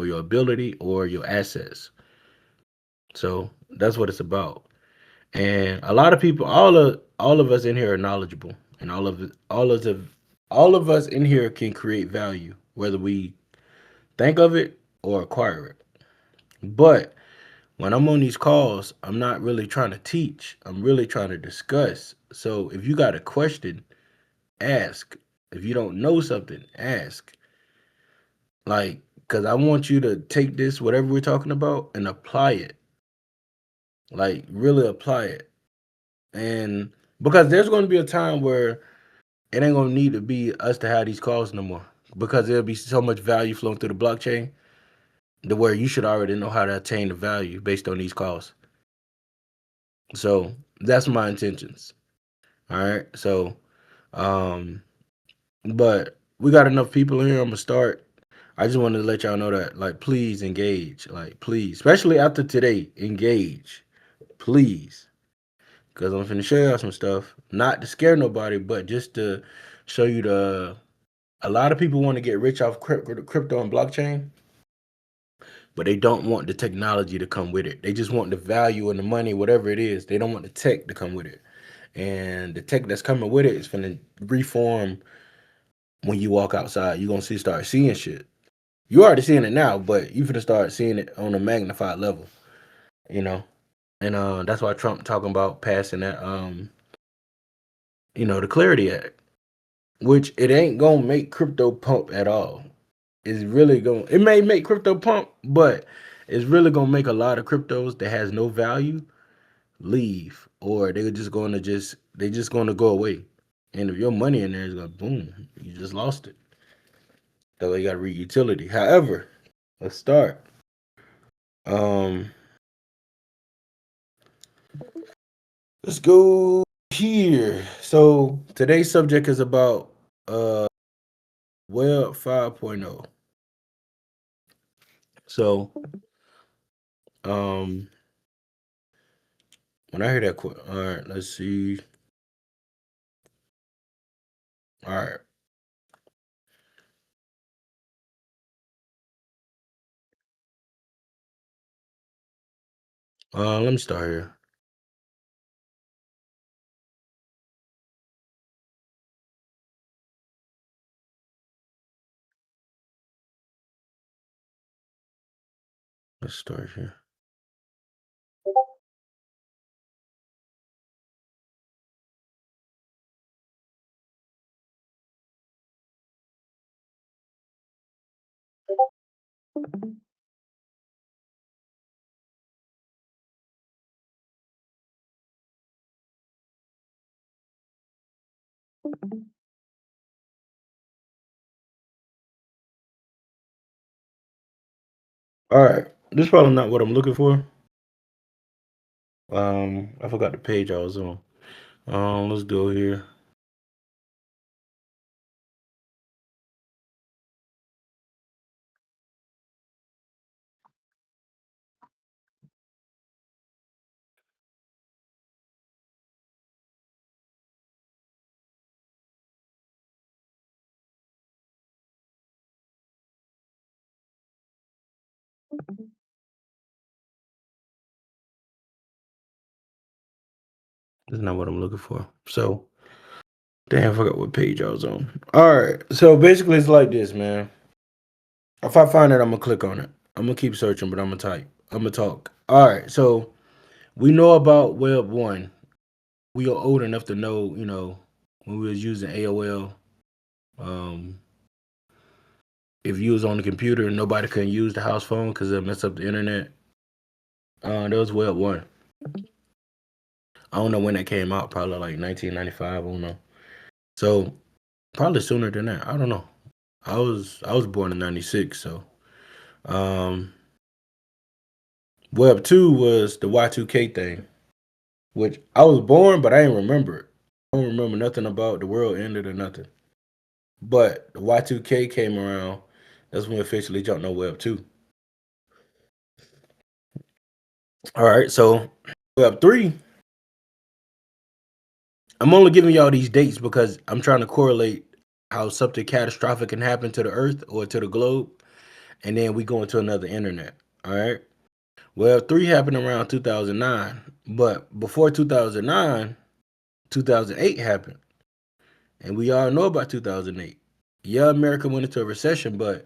or your ability or your assets. So that's what it's about. And a lot of people, all of us in here are knowledgeable, and all of us in here can create value, whether we think of it or acquire it. But when I'm on these calls, I'm not really trying to teach. I'm really trying to discuss. So if you got a question, ask. If you don't know something, ask. Like, because I want you to take this, whatever we're talking about, and apply it. Like, really apply it. And because there's going to be a time where it ain't going to need to be us to have these calls no more. Because there'll be so much value flowing through the blockchain to where you should already know how to attain the value based on these calls. So that's my intentions. All right. So, um, but we got enough people in here. I'm gonna start. I just wanted to let y'all know that, like, please engage. Like, please, especially after today, engage, please, because I'm finna show y'all some stuff. Not to scare nobody, but just to show you the. A lot of people want to get rich off crypto and blockchain, but they don't want the technology to come with it. They just want the value and the money, whatever it is. They don't want the tech to come with it. And the tech that's coming with it is gonna reform when you walk outside. You're gonna start seeing shit. You already seeing it now, but you finna start seeing it on a magnified level, you know. And that's why Trump talking about passing that the Clarity Act, which it ain't gonna make crypto pump at all. It's really gonna it may make crypto pump, but it's really gonna make a lot of cryptos that has no value leave, or they just gonna go away. And if your money in there is gonna boom, you just lost it. So you gotta read utility. However, let's start. Um let's go here. So today's subject is about Web 5.0. So um when I hear that all right, let's see. All right. Let me start here. Let's start here. All right. This is probably not what I'm looking for. I forgot the page I was on. Let's go here. This is not what I'm looking for. So, damn, I forgot what page I was on. All right. So basically, it's like this, man. If I find it, I'm gonna click on it. I'm gonna keep searching, but I'm gonna type. I'm gonna talk. All right. So we know about Web One. We are old enough to know, when we was using AOL. Um, if you was on the computer, nobody could use the house phone because it mess up the internet. That was Web One. I don't know when that came out. Probably like 1995. I don't know. So probably sooner than that. I don't know. I was born in '96. So um, Web Two was the Y2K thing, which I was born, but I ain't remember it. I don't remember nothing about the world ended or nothing. But the Y2K came around. That's when we officially jumped on Web Two. All right, so Web Three. I'm only giving y'all these dates because I'm trying to correlate how something catastrophic can happen to the Earth or to the globe, and then we go into another internet. All right. Web 3 happened around 2009, but before 2009, 2008 happened, and we all know about 2008. Yeah, America went into a recession, but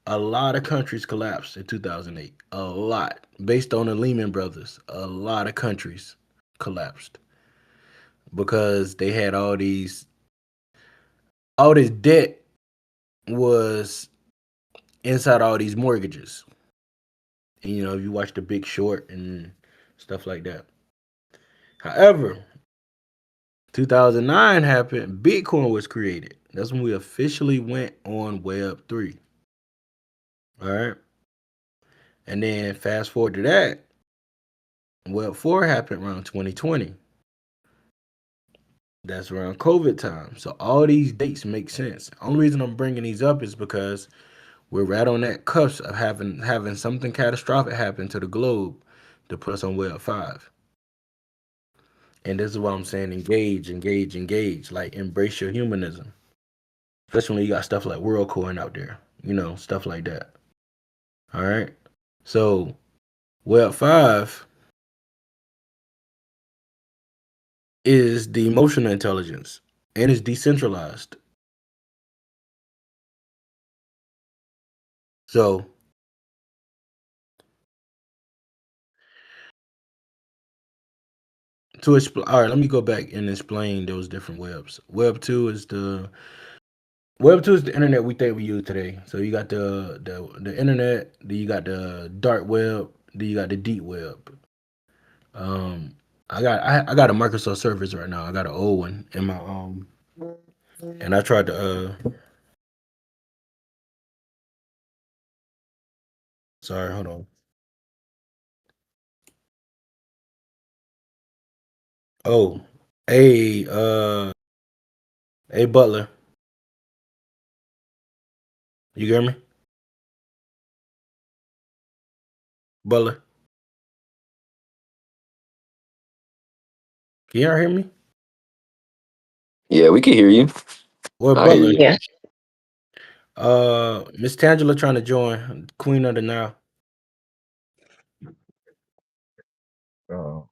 a lot of countries collapsed in 2008. A lot, based on the Lehman Brothers. A lot of countries collapsed because they had all this debt was inside all these mortgages. And you watch The Big Short and stuff like that. However, 2009 happened, Bitcoin was created. That's when we officially went on Web 3. All right. And then fast forward to that, Web 4 happened around 2020. That's around COVID time. So all these dates make sense. Only reason I'm bringing these up is because we're right on that cusp of having something catastrophic happen to the globe to put us on Web 5. And this is why I'm saying engage, engage, engage. Like embrace your humanism. Especially when you got stuff like WorldCoin out there. Stuff like that. All right. So Web 5 is the emotional intelligence and it's decentralized. So to explain, all right, let me go back and explain those different webs. Web 2 is the internet we think we use today. So you got the internet, then you got the dark web, then you got the deep web. Um, I got a Microsoft Surface right now. I got an old one in my and I tried to sorry, hold on. Oh, hey, hey Butler, you hear me? Butler, can y'all hear me? Yeah, we can hear you. Or I hear Butler? you. Yeah. Miss Tangela trying to join Queen of the Now. Oh,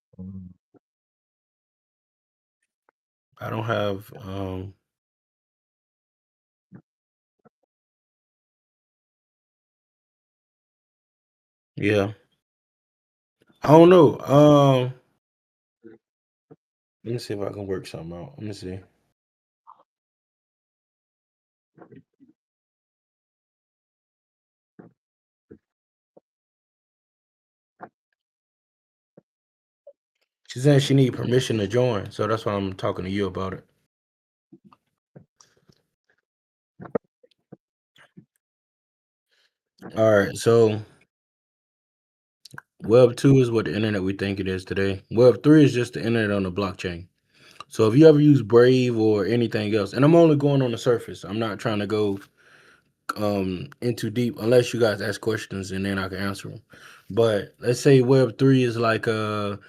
I don't have yeah. I don't know. Let me see if I can work something out. Let me see. She said she need permission to join, so that's why I'm talking to you about it. All right, so Web 2 is what the internet we think it is today. Web 3 is just the internet on the blockchain. So if you ever use Brave or anything else, and I'm only going on the surface, I'm not trying to go into deep unless you guys ask questions and then I can answer them. But let's say Web 3 is like if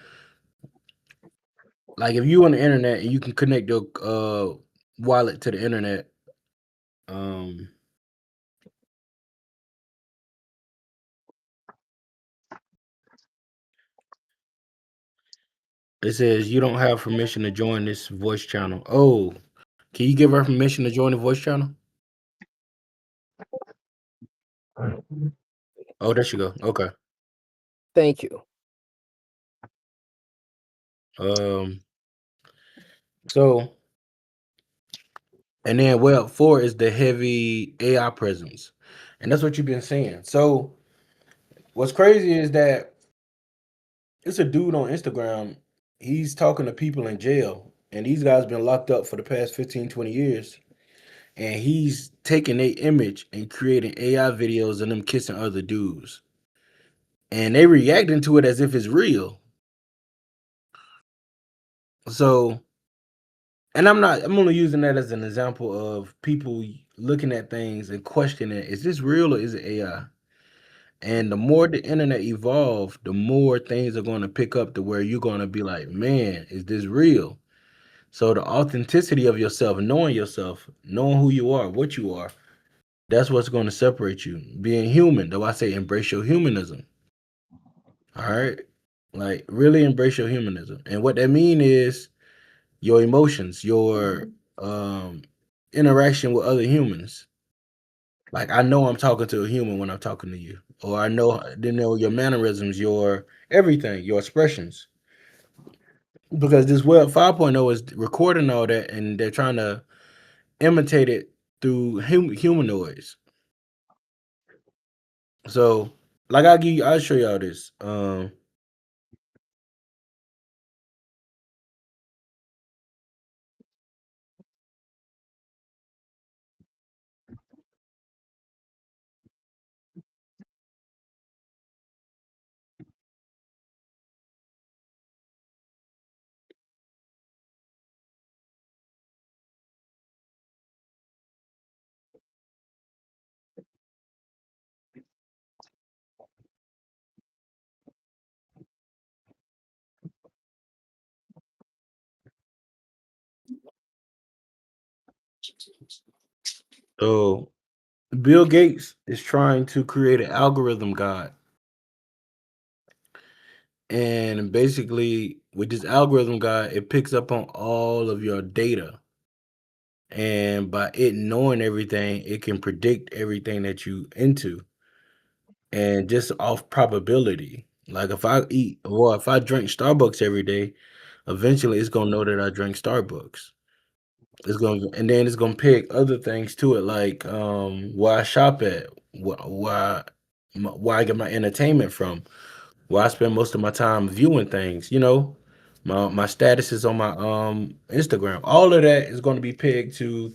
you on the internet and you can connect your wallet to the internet, um it says you don't have permission to join this voice channel. Oh, can you give her permission to join the voice channel? Oh, there she go. Okay. Thank you. Um so and then Web 4 is the heavy AI presence. And that's what you've been saying. So what's crazy is that it's a dude on Instagram. He's talking to people in jail, and these guys been locked up for the past 15, 20 years. And he's taking their image and creating AI videos of them kissing other dudes. And they reacting to it as if it's real. So, and I'm only using that as an example of people looking at things and questioning, is this real or is it AI? And the more the internet evolved, the more things are going to pick up to where you're going to be like, man, is this real? So the authenticity of yourself, knowing who you are, what you are, That's what's going to separate you. Being human. Though I say embrace your humanism. All right. Like really embrace your humanism. And what that mean is your emotions, your um interaction with other humans. Like I know I'm talking to a human when I'm talking to you. Or I know your mannerisms, your everything, your expressions. Because this Web 5.0 is recording all that and they're trying to imitate it through humanoids. So like I'll show y'all this. So Bill Gates is trying to create an algorithm god. And basically, with this algorithm god, it picks up on all of your data. And by it knowing everything, it can predict everything that you into. And just off probability. Like if I drink Starbucks every day, eventually it's gonna know that I drink Starbucks. It's gonna and then it's gonna pick other things to it, like where I shop at, where I get my entertainment from, where I spend most of my time viewing things. My statuses on my Instagram. All of that is gonna be pegged to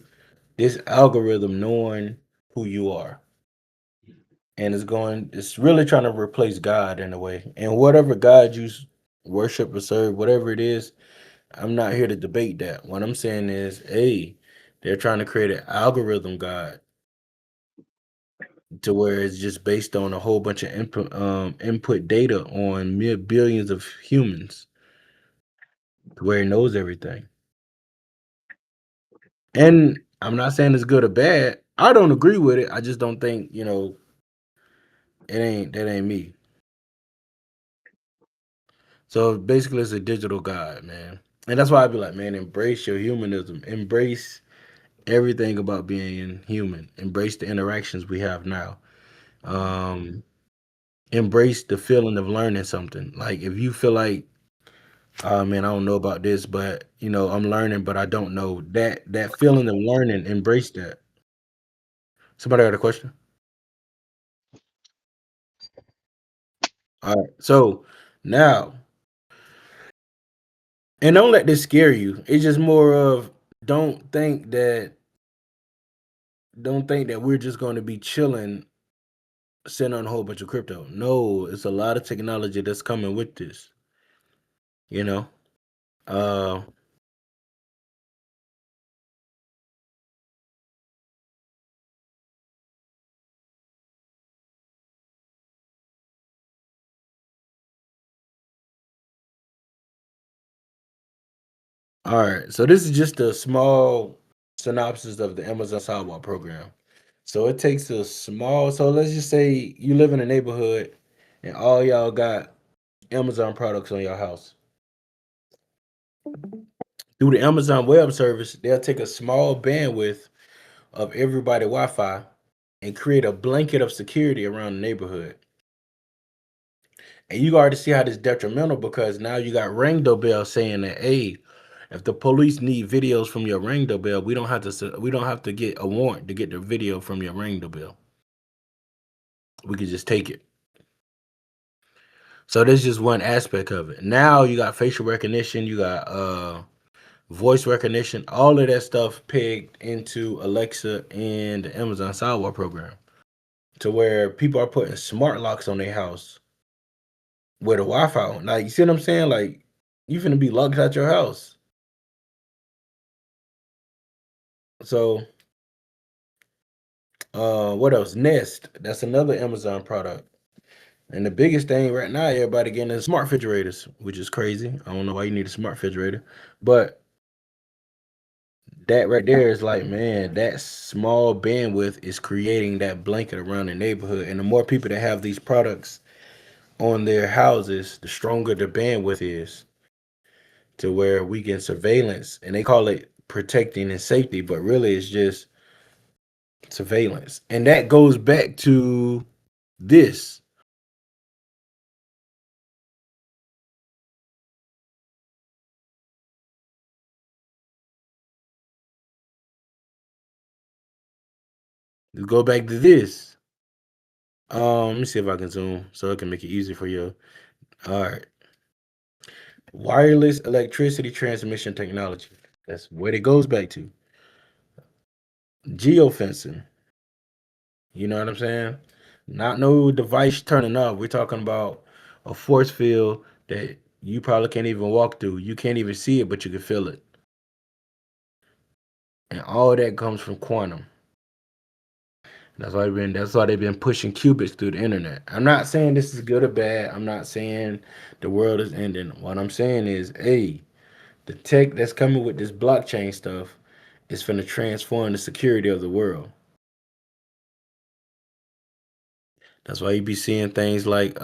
this algorithm knowing who you are. And it's really trying to replace God in a way. And whatever God you worship or serve, whatever it is, I'm not here to debate that. What I'm saying is, hey, they're trying to create an algorithm God to where it's just based on a whole bunch of input data on mere billions of humans, to where it knows everything. And I'm not saying it's good or bad. I don't agree with it. I just don't think, that ain't me. So basically it's a digital God, man. And that's why I'd be like, man, embrace your humanism. Embrace everything about being human. Embrace the interactions we have now. Um, Embrace the feeling of learning something. Like if you feel like, oh man, I don't know about this, but I'm learning, but I don't know that feeling of learning. Embrace that. Somebody got a question? All right. So now, and don't let this scare you. It's just more of don't think that don't think that we're just going to be chilling sitting on a whole bunch of crypto. No, it's a lot of technology that's coming with this. You know. Uh all right. So this is just a small synopsis of the Amazon Sidewalk program. So it takes a small. So let's just say you live in a neighborhood, and all y'all got Amazon products on your house. Through the Amazon Web Service, they'll take a small bandwidth of everybody Wi-Fi and create a blanket of security around the neighborhood. And you already see how this detrimental because now you got Ring Doorbell saying that, hey, if the police need videos from your Ring Doorbell, we don't have to get a warrant to get the video from your Ring Doorbell. We could just take it. So that's just one aspect of it. Now you got facial recognition, you got voice recognition, all of that stuff pegged into Alexa and the Amazon Sidewalk program. To where people are putting smart locks on their house with a Wi-Fi on. Like you see what I'm saying? Like you finna be locked out your house. So what else? Nest. That's another Amazon product. And the biggest thing right now, everybody getting is smart refrigerators, which is crazy. I don't know why you need a smart refrigerator, but that right there is like, man, that small bandwidth is creating that blanket around the neighborhood. And the more people that have these products on their houses, the stronger the bandwidth is to where we get surveillance. And they call it protecting and safety, but really it's just surveillance. And that goes back to this. Go back to this. Let me see if I can zoom so it can make it easy for you. All right. Wireless electricity transmission technology. That's what it goes back to. Geofencing. You know what I'm saying? Not no device turning up. We're talking about a force field that you probably can't even walk through. You can't even see it, but you can feel it. And all that comes from quantum. That's why they've been pushing qubits through the internet. I'm not saying this is good or bad. I'm not saying the world is ending. What I'm saying is, hey, the tech that's coming with this blockchain stuff is going to transform the security of the world. That's why you be seeing things like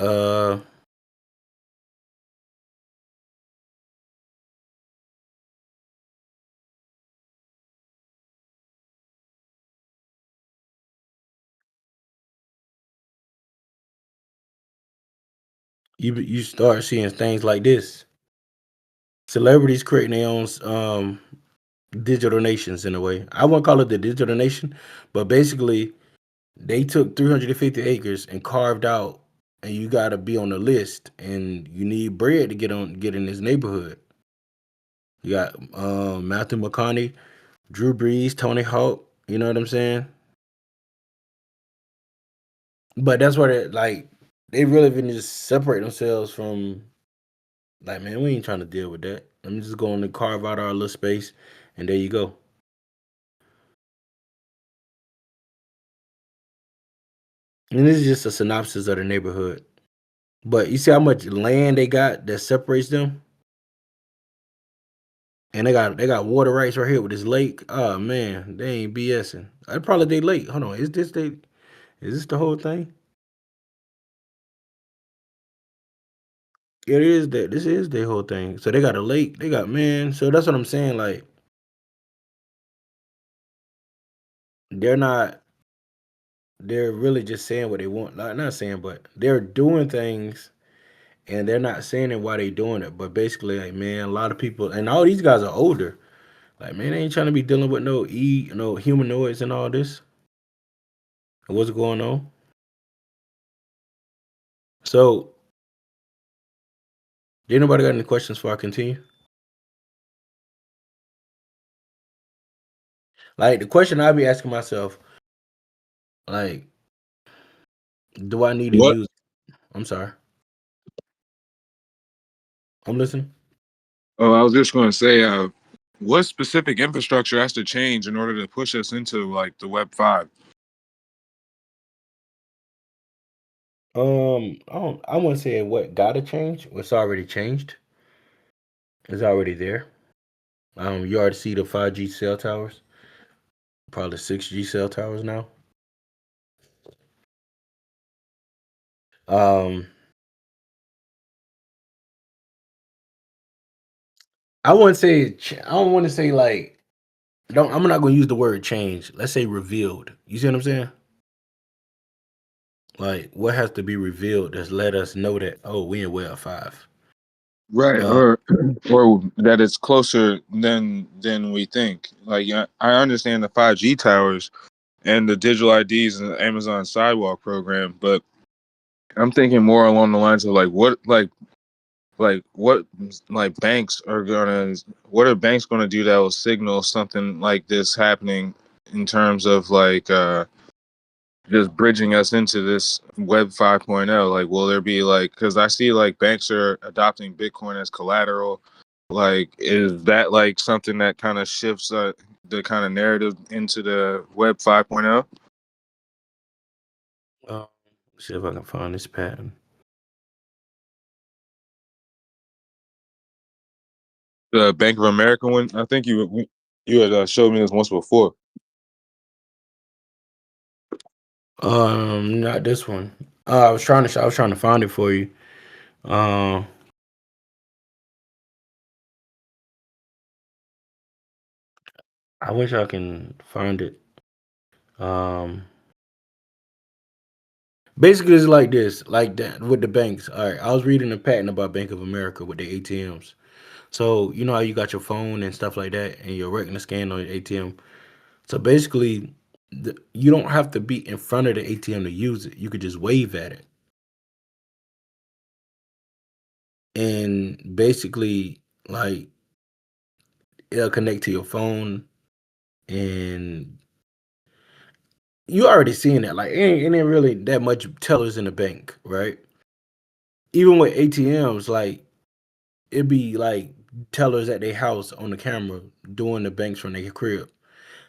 you start seeing things like this. Celebrities creating their own digital nations in a way. I won't call it the digital nation, but basically they took 350 acres and carved out, and you got to be on the list, and you need bread to get in this neighborhood. You got Matthew McConaughey, Drew Brees, Tony Hawk. You know what I'm saying? But that's where they really been just separate themselves from like, man, we ain't trying to deal with that. Let me just go on and carve out our little space, and there you go. And this is just a synopsis of the neighborhood. But you see how much land they got that separates them? And they got water rights right here with this lake. Oh man, they ain't BSing. I probably they lake. Hold on, is this the whole thing? It is that this is the whole thing. So they got a lake, they got man. So that's what I'm saying. Like they're not they're really just saying what they want. Not saying, but they're doing things and they're not saying it why they doing it. But basically, like man, a lot of people and all these guys are older. Like man, they ain't trying to be dealing with no humanoids and all this. And what's going on? So, did anybody got any questions before I continue? Like the question I be asking myself, like, do I need to What? use? I'm sorry, I'm listening. Oh, I was just going to say, what specific infrastructure has to change in order to push us into like the Web 5? I don't. I want to say what gotta change. What's already changed. It's already there. You already see the 5G cell towers, probably 6G cell towers now. Um, I wouldn't say. I don't want to say like. Don't. I'm not going to use the word change. Let's say revealed. You see what I'm saying? Like what has to be revealed that's let us know that we in Web 5. Right, Uh, or that it's closer than we think. Like I understand the 5G towers and the digital IDs and the Amazon Sidewalk program, but I'm thinking more along the lines of what like banks are gonna what are banks gonna do that will signal something like this happening in terms of just bridging us into this Web 5.0. Like, will there be like, because I see like banks are adopting Bitcoin as collateral. Like, is that like something that kind of shifts the kind of narrative into the Web 5.0? uh, see if I can find this pattern. The Bank of America one, I think you. You had showed me this once before. Not this one. I was trying to find it for you. Um, I wish I can find it. Um, Basically, it's like this, like that with the banks. All right, I was reading a patent about Bank of America with the ATMs. So you know how you got your phone and stuff like that, and your retina scan on your ATM. So basically, you don't have to be in front of the ATM to use it. You could just wave at it, and basically, like it'll connect to your phone, and you already seeing that. Like it ain't really that much tellers in the bank, right? Even with ATMs, like it'd be like tellers at their house on the camera doing the banks from their crib.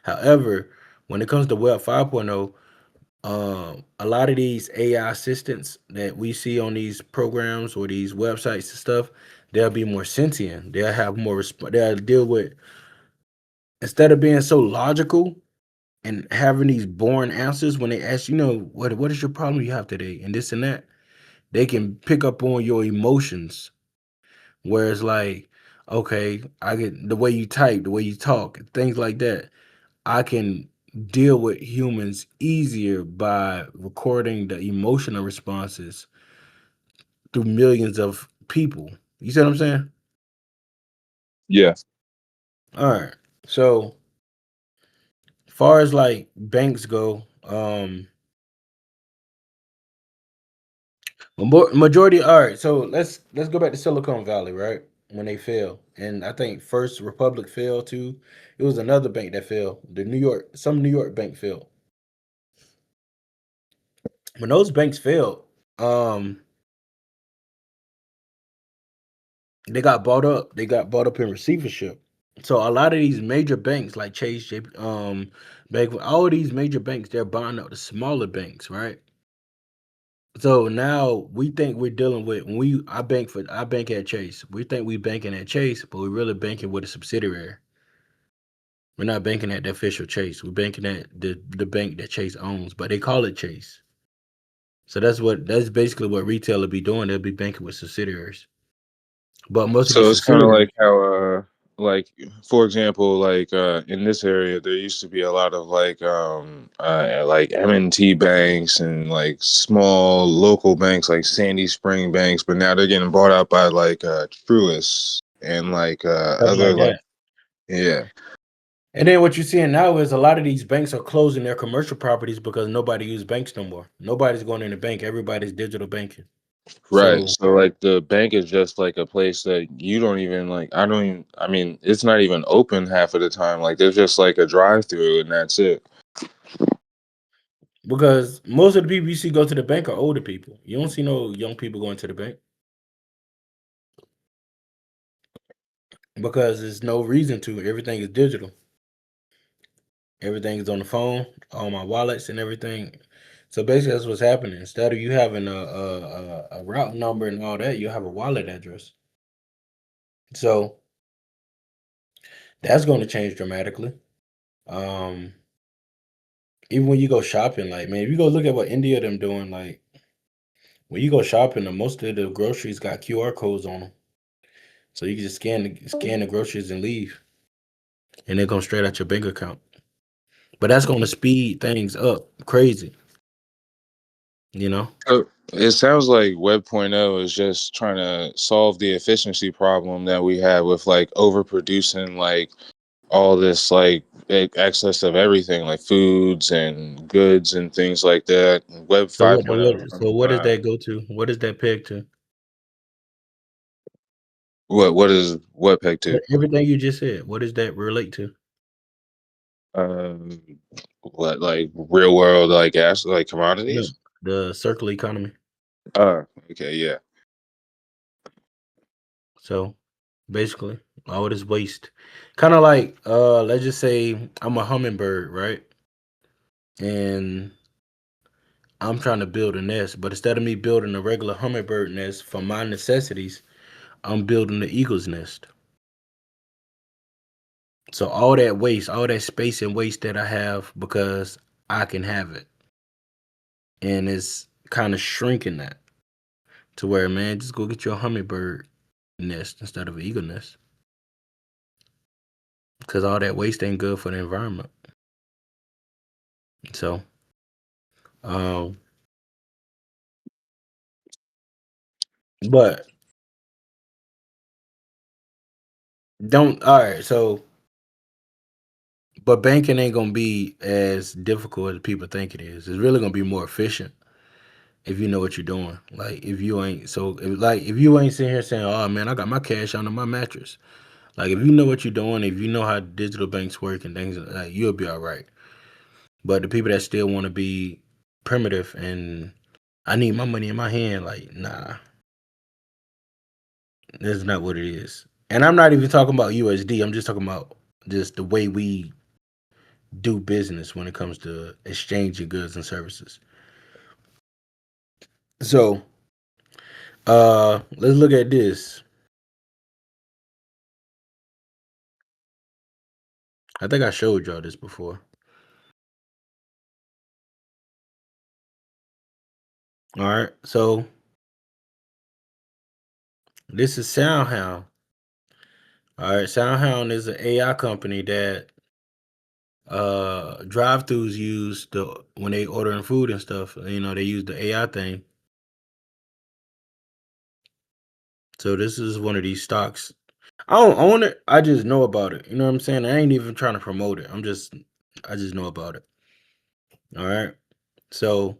However, when it comes to Web 5.0, a lot of these AI assistants that we see on these programs or these websites and stuff, they'll be more sentient. They'll have more they'll deal with, instead of being so logical and having these boring answers when they ask, what is your problem you have today and this and that, they can pick up on your emotions. Whereas like, okay, I get the way you type, the way you talk, things like that. I can deal with humans easier by recording the emotional responses through millions of people. You see what I'm saying? Yeah. All right. So, far as like banks go, majority. All right. So let's go back to Silicon Valley, right? When they fell, and I think First Republic fell too. It was another bank that fell. Some New York bank fell. When those banks failed, um, they got bought up. They got bought up in receivership. So a lot of these major banks like Chase, Bank, all these major banks, they're buying up the smaller banks, right? So now we think we're dealing with when I bank at Chase. We think we banking at Chase, but we're really banking with a subsidiary. We're not banking at the official Chase. We're banking at the bank that Chase owns, but they call it Chase. So that's basically what retail will be doing. They'll be banking with subsidiaries. But most of So these it's kind of subsidiaries, like how, like for example, like in this area, there used to be a lot of like M&T banks and like small local banks like Sandy Spring banks, but now they're getting bought out by like Truist and like stuff other like like that. yeah, And then what you're seeing now is a lot of these banks are closing their commercial properties because nobody uses banks no more. Nobody's going in the bank. Everybody's digital banking. right. So So like the bank is just like a place that you don't even like. I mean, it's not even open half of the time. Like there's just like a drive through and that's it. because most of the people you see go to the bank are older people. You don't see no young people going to the bank because there's no reason to. Everything is digital. Everything is on the phone, all my wallets and everything. So basically, that's what's happening. Instead of you having a route number and all that, you have a wallet address. So that's going to change dramatically. Um, Even when you go shopping, like man, if you go look at what India them doing, like when you go shopping, most of the groceries got QR codes on them, so you can just scan the groceries and leave, and they go straight out your bank account. But that's going to speed things up crazy, you know. So it sounds like Web.0 is just trying to solve the efficiency problem that we have with like overproducing like all this like excess of everything like foods and goods and things like that. Web So what? 5.0 is coming What does by. that go to? What does that peg to? What is Webpack 2? Everything you just said. What does that relate to? Um, what like real world like gas like No, commodities? the circular economy. Okay, yeah. So basically, all this waste, kind of like let's just say I'm a hummingbird, right? And I'm trying to build a nest, but instead of me building a regular hummingbird nest for my necessities, I'm building the eagle's nest. So all that waste, all that space and waste that I have because I can have it. And it's kind of shrinking that to where, man, just go get your hummingbird nest instead of an eagle nest. Because all that waste ain't good for the environment. So, um, but don't, all right, so, but banking ain't gonna be as difficult as people think it is. It's really gonna be more efficient if you know what you're doing. Like if you ain't if you ain't sitting here saying, "Oh man, I got my cash under my mattress." Like if you know what you're doing, if you know how digital banks work and things, like you'll be all right. But the people that still want to be primitive and I need my money in my hand, like nah, that's not what it is. And I'm not even talking about USD. I'm just talking about just the way we do business when it comes to exchanging goods and services. So, let's look at this. I think I showed y'all this before. All right. So, this is SoundHound. All right, SoundHound is an AI company that drive-throughs use when they ordering food and stuff. You know, they use the AI thing. So this is one of these stocks. I don't own it. I just know about it. You know what I'm saying? I ain't even trying to promote it. I just know about it. All right. So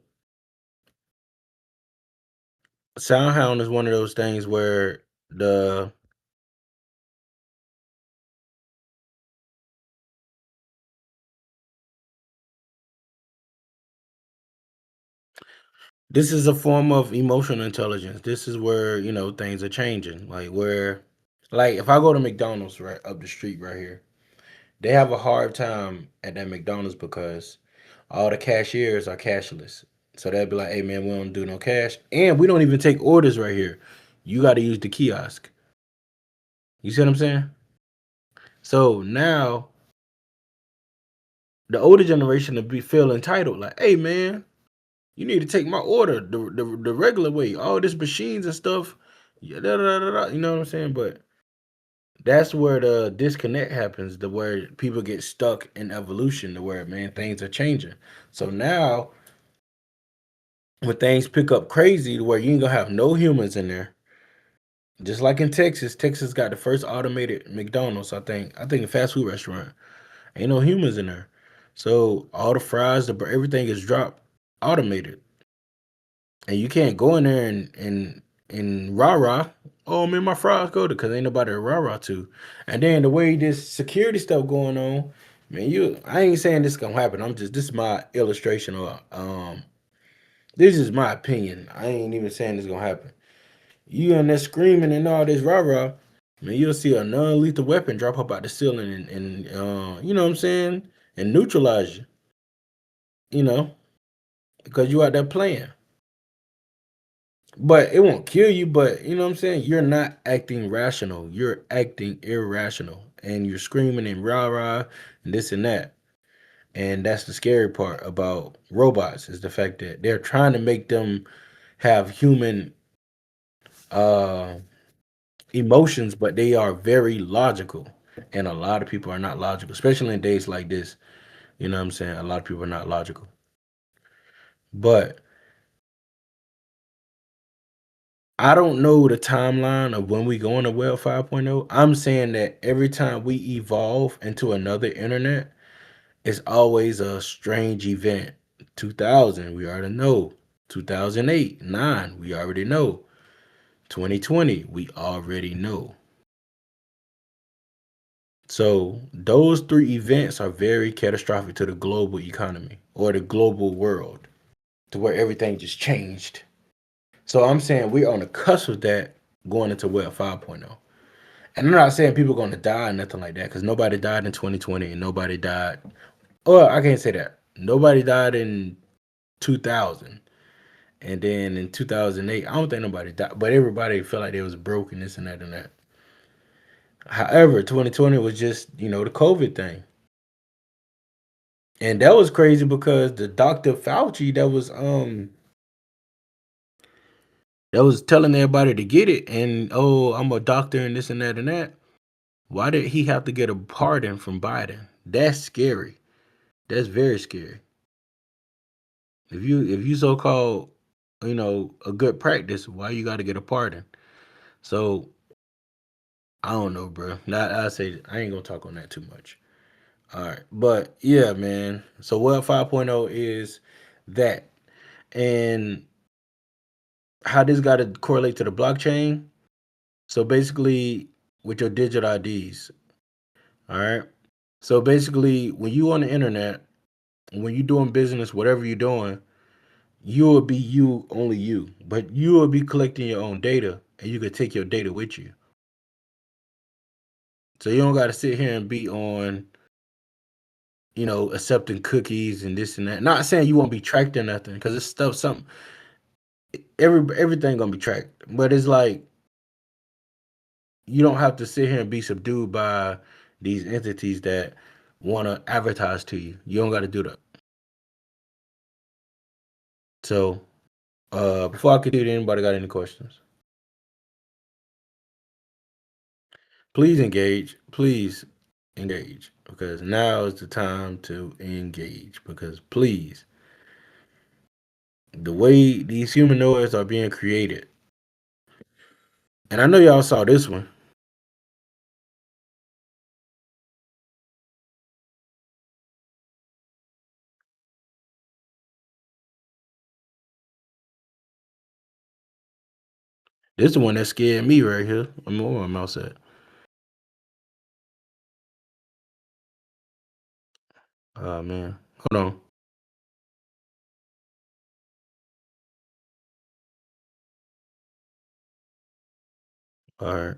SoundHound is one of those things where this is a form of emotional intelligence. This is where, you know, things are changing. Like if I go to McDonald's right up the street right here, they have a hard time at that McDonald's because all the cashiers are cashless. So they'll be like, "Hey man, we don't do no cash, and we don't even take orders right here. You got to use the kiosk." You see what I'm saying? So now the older generation will be feel entitled, like, "Hey man, you need to take my order the regular way. All this machines and stuff, yeah, da, da, da, da," you know what I'm saying? But that's where the disconnect happens, the where people get stuck in evolution, the where man things are changing. So now when things pick up crazy to where you ain't gonna have no humans in there, just like in Texas, Texas got the first automated McDonald's. I think a fast food restaurant. Ain't no humans in there, so all the fries, everything is dropped automated, and you can't go in there and rah rah. Oh man, my fries go to because ain't nobody to rah rah to. And then the way this security stuff going on, man, I ain't saying this gonna happen. This is my illustration or this is my opinion. I ain't even saying this gonna happen. You in there screaming and all this rah rah, man, you'll see a non-lethal weapon drop up out the ceiling and you know what I'm saying, and neutralize you, you know, because you out there playing. But it won't kill you, but you know what I'm saying? You're not acting rational. You're acting irrational. And you're screaming and rah rah and this and that. And that's the scary part about robots is the fact that they're trying to make them have human uh emotions, but they are very logical. And a lot of people are not logical, especially in days like this. You know what I'm saying? A lot of people are not logical. But I don't know the timeline of when we go into Web 5.0. I'm saying that every time we evolve into another internet, it's always a strange event. 2000, we already know. 2008, 9, we already know. 2020, we already know. So those three events are very catastrophic to the global economy or the global world, to where everything just changed. So I'm saying we're on the cusp of that going into Web 5.0. And I'm not saying people are going to die or nothing like that because nobody died in 2020 and nobody died. Oh, I can't say that. Nobody died in 2000. And then in 2008, I don't think nobody died, but everybody felt like they was broken, this and that and that. However, 2020 was just, the COVID thing. And that was crazy because the Dr. Fauci that was telling everybody to get it, and oh, I'm a doctor and this and that and that. Why did he have to get a pardon from Biden? That's scary. That's very scary. If you so called, a good practice, why you got to get a pardon? So I don't know, bro. Not I say I ain't gonna talk on that too much. All right, but yeah, man. So Web 5.0 is that, and how this got to correlate to the blockchain. So basically, with your digital IDs, all right. So basically, when you on the internet, when you doing business, whatever you're doing, you will be you, only you. But you will be collecting your own data, and you could take your data with you. So you don't got to sit here and be on, accepting cookies and this and that. Not saying you won't be tracked or nothing, because it's stuff, something, everything gonna be tracked. But it's like you don't have to sit here and be subdued by these entities that want to advertise to you. You don't got to do that. So, before I continue, anybody got any questions? Please engage. Please engage, because now is the time to engage. Because please, the way these humanoids are being created, and I know y'all saw this one. This is the one that scared me right here. I'm where my mouse at. Oh man, hold on. All right.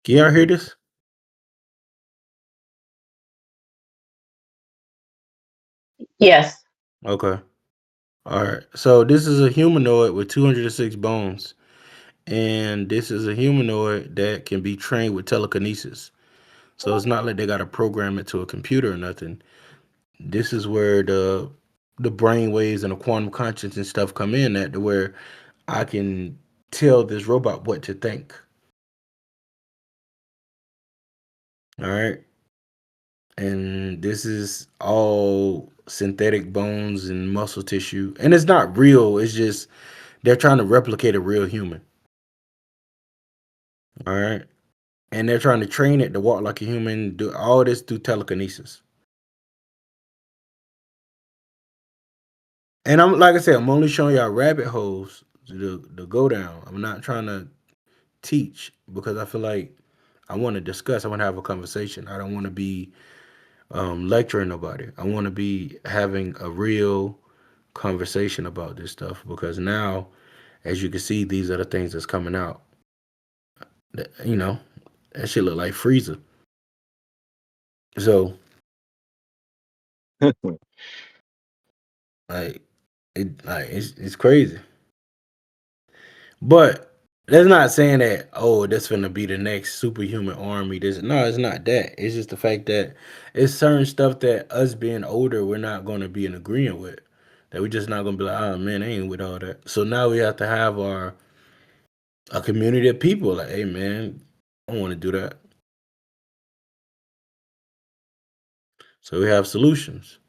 Can y'all hear this? Yes. Okay. All right. So this is a humanoid with 206 bones, and this is a humanoid that can be trained with telekinesis. So it's not like they got to program it to a computer or nothing. This is where the brain waves and the quantum conscience and stuff come in at, to where I can tell this robot what to think. All right. And this is all synthetic bones and muscle tissue. And it's not real. It's just they're trying to replicate a real human. All right. And they're trying to train it to walk like a human, do all this through telekinesis. And I'm like I said, I'm only showing y'all rabbit holes to go down. I'm not trying to teach, because I feel like I want to discuss. I want to have a conversation. I don't want to be lecturing nobody. I want to be having a real conversation about this stuff, because now, as you can see, these are the things that's coming out. That shit look like Frieza. So like it's crazy. But that's not saying that, oh, that's gonna be the next superhuman army. No, it's not that. It's just the fact that it's certain stuff that us being older, we're not gonna be in agreement with. That we're just not gonna be like, oh man, I ain't with all that. So now we have to have a community of people like, hey man, I don't want to do that. So we have solutions.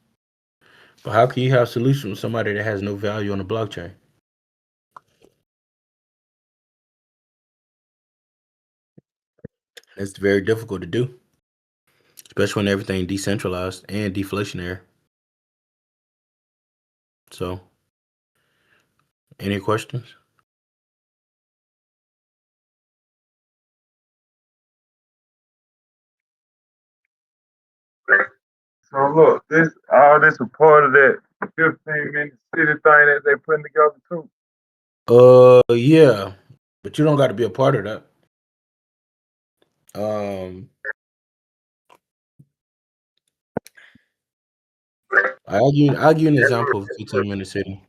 But how can you have solutions with somebody that has no value on the blockchain? It's very difficult to do, especially when everything decentralized and deflationary. So, any questions? So look, this a part of that 15-minute city thing that they putting together too. Yeah, but you don't got to be a part of that. Um, I'll give you an example of 15-minute city.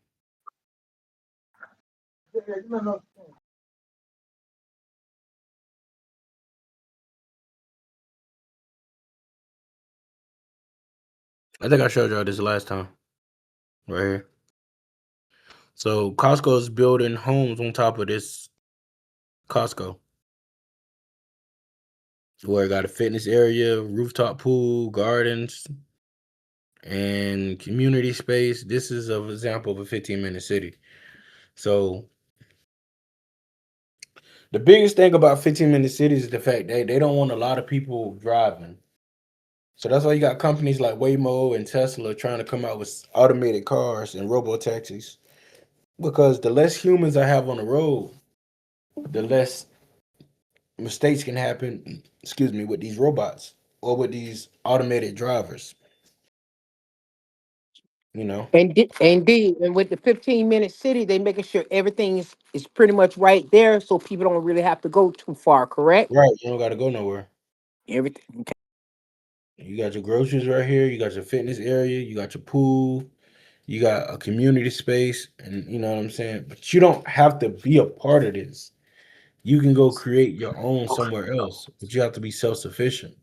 I think I showed y'all this last time, right here. So Costco is building homes on top of this Costco, where it got a fitness area, rooftop pool, gardens, and community space. This is an example of a 15-minute city. So the biggest thing about 15-minute cities is the fact that they don't want a lot of people driving. So that's why you got companies like Waymo and Tesla trying to come out with automated cars and robo taxis. Because the less humans I have on the road, the less mistakes can happen, excuse me, with these robots or with these automated drivers. You know? Indeed. And with the 15-minute city, they making sure everything is pretty much right there, so people don't really have to go too far, correct? Right. You don't gotta go nowhere. Everything. Okay. You got your groceries right here, you got your fitness area, you got your pool, you got a community space, and you know what I'm saying? But you don't have to be a part of this. You can go create your own somewhere else, but you have to be self-sufficient.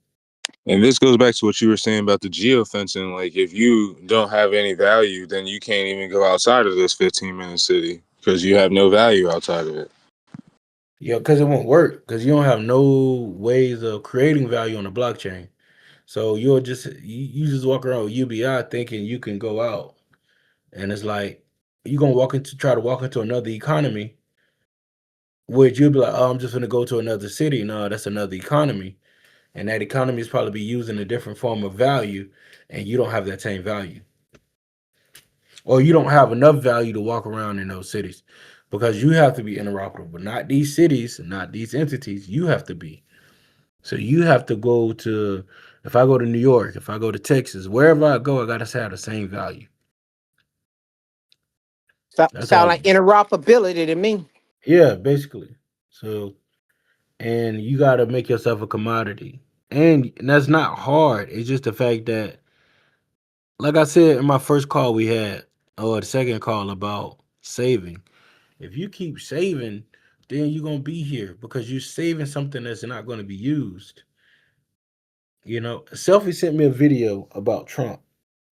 And this goes back to what you were saying about the geofencing. Like, if you don't have any value, then you can't even go outside of this 15-minute city because you have no value outside of it. Yeah, because it won't work, because you don't have no ways of creating value on the blockchain. So you just walk around with UBI thinking you can go out. And it's like you're gonna try to walk into another economy, which you'll be like, oh, I'm just gonna go to another city. No, that's another economy. And that economy is probably be using a different form of value, and you don't have that same value. Or you don't have enough value to walk around in those cities because you have to be interoperable. Not these cities, not these entities. You have to be. So you have to go to, if I go to New York, if I go to Texas, wherever I go, I got to have the same value. That's Sound all. like interoperability to me. Yeah, basically. So, and you got to make yourself a commodity. And that's not hard. It's just the fact that, like I said in my first call we had, or the second call about saving, if you keep saving, then you're going to be here because you're saving something that's not going to be used. You know, Selfie sent me a video about Trump,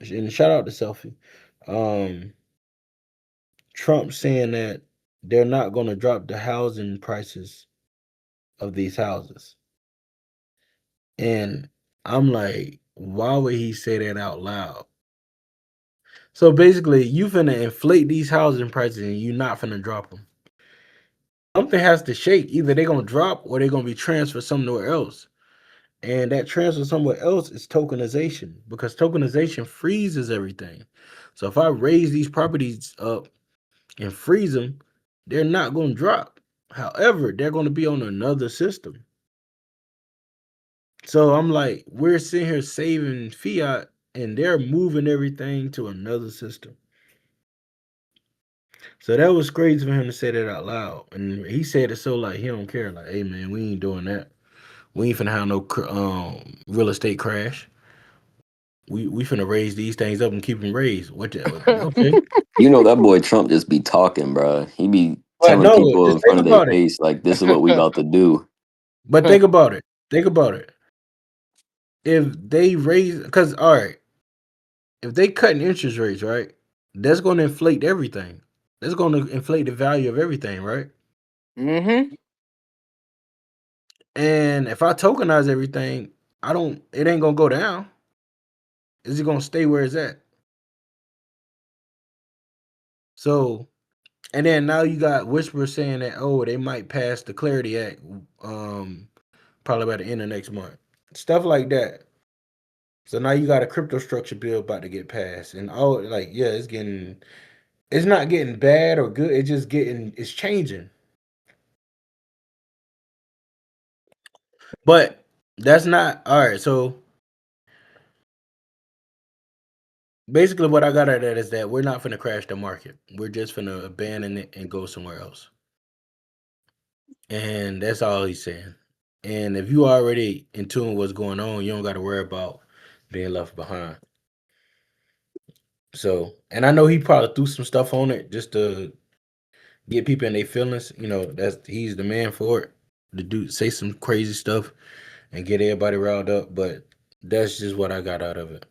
and shout out to Selfie. Um, Trump saying that they're not going to drop the housing prices of these houses. And I'm like, why would he say that out loud? So basically, you finna inflate these housing prices and you not finna drop them. Something has to shake. Either they're gonna drop or they're gonna be transferred somewhere else. And that transfer somewhere else is tokenization because tokenization freezes everything. So if I raise these properties up and freeze them, they're not gonna drop. However, they're gonna be on another system. So I'm like, we're sitting here saving fiat and they're moving everything to another system. So that was crazy for him to say that out loud. And he said it so like he don't care. Like, hey man, we ain't doing that. We ain't finna have no real estate crash. We finna raise these things up and keep them raised. Okay. You know that boy Trump just be talking, bro. He be But telling no, people just in think front of their about it. face like, "This is what we about to do." But think about it. Think about it. If they raise, because all right, if they cutting interest rates, right, that's going to inflate everything. That's going to inflate the value of everything, right? Mm-hmm. And if I tokenize everything, it ain't gonna go down. Is it gonna stay where it's at? So, and then now you got whispers saying that, oh, they might pass the Clarity Act, probably by the end of next month. Stuff like that. So now you got a crypto structure bill about to get passed, and yeah, it's not getting bad or good. It's changing. But that's not all right. So basically, what I got at that is that we're not finna crash the market. We're just finna abandon it and go somewhere else. And that's all he's saying. And if you already in tune with what's going on, you don't got to worry about being left behind. So, and I know he probably threw some stuff on it just to get people in their feelings. He's the man for it. To do say some crazy stuff and get everybody riled up. But that's just what I got out of it.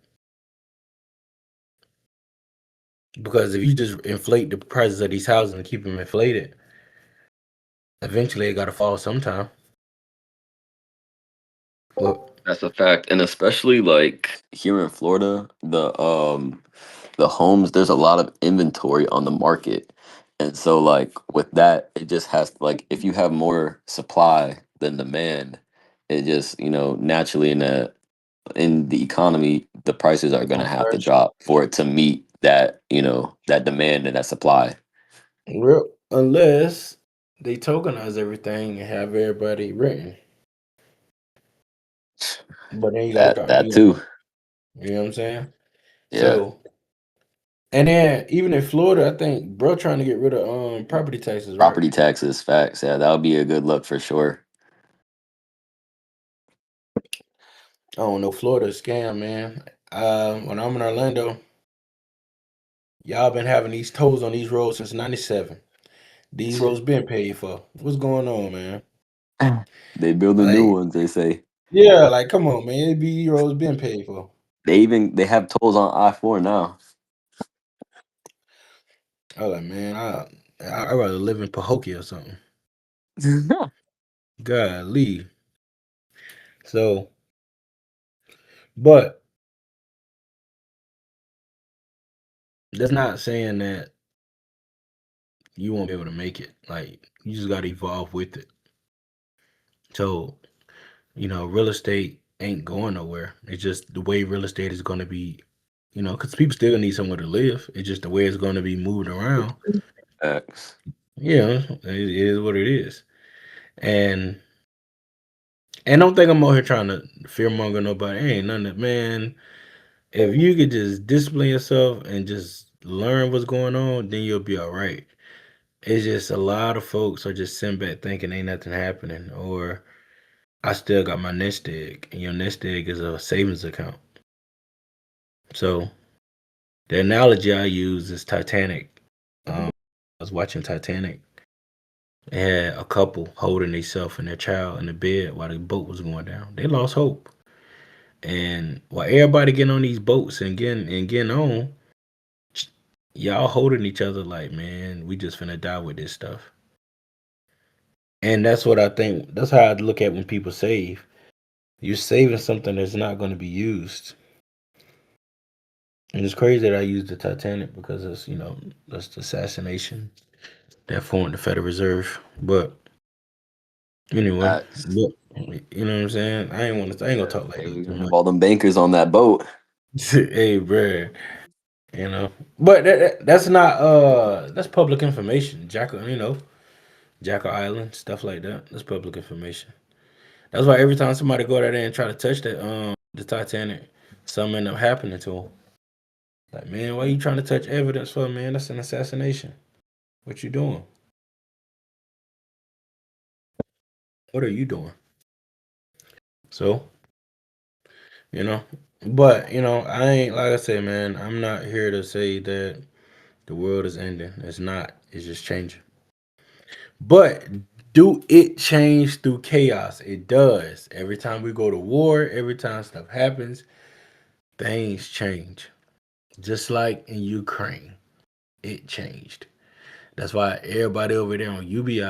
Because if you just inflate the prices of these houses and keep them inflated, eventually it got to fall sometime. But That's a fact, and especially like here in Florida, the homes, there's a lot of inventory on the market, and so like with that, it just has like if you have more supply than demand, it just naturally in the economy, the prices are it's gonna gonna have to crash. drop for it to meet that that demand and that supply. Real, unless they tokenize everything and have everybody written. But then you got to That start that doing too, that. You know what I'm saying? yeah. So, and then even in Florida, I think bro trying to get rid of property taxes, right? Property taxes, facts. Yeah, that would be a good look for sure. I don't know. Florida is a scam, man. When I'm in Orlando, y'all been having these tolls on these roads since '97. These roads been paid for. What's going on, man? They building new Like, ones. They say yeah, like come on, man. These roads been paid for. they have tolls on I-4 now. I was like, man, I rather live in Pahokee or something. Golly. So, but that's not saying that you won't be able to make it. Like, you just got to evolve with it. So, real estate ain't going nowhere. It's just the way real estate is going to be, because people still need somewhere to live. It's just the way it's going to be moved around. Facts. Yeah, it is what it is. And don't think I'm out here trying to fearmonger nobody. Ain't none of that, man. If you could just discipline yourself and just learn what's going on, then you'll be all right. It's just a lot of folks are just sitting back thinking ain't nothing happening, or I still got my nest egg, and your nest egg is a savings account. So the analogy I use is Titanic. I was watching Titanic. They had a couple holding themselves and their child in the bed while the boat was going down. They lost hope, and while everybody getting on these boats and getting on, y'all holding each other like, man, we just finna die with this stuff. And that's what I think. That's how I look at when people save. You're saving something that's not going to be used. And it's crazy that I used the Titanic because that's the assassination that formed the Federal Reserve. But anyway, Facts. look, you know what I'm saying? I ain't gonna talk like Hey, that we too gonna have much. all them bankers on that boat. Hey, bruh, But that's not that's public information. Jackal Island, stuff like that. That's public information. That's why every time somebody go out there and try to touch the Titanic, something end up happening to them. Like, man, why you trying to touch evidence for, man? That's an assassination. What you doing? What are you doing? So, you know, but I ain't like I said, man. I'm not here to say that the world is ending. It's not. It's just changing. But do it change through chaos? It does. Every time we go to war, every time stuff happens, things change. Just like in Ukraine, it changed. That's why everybody over there on UBI,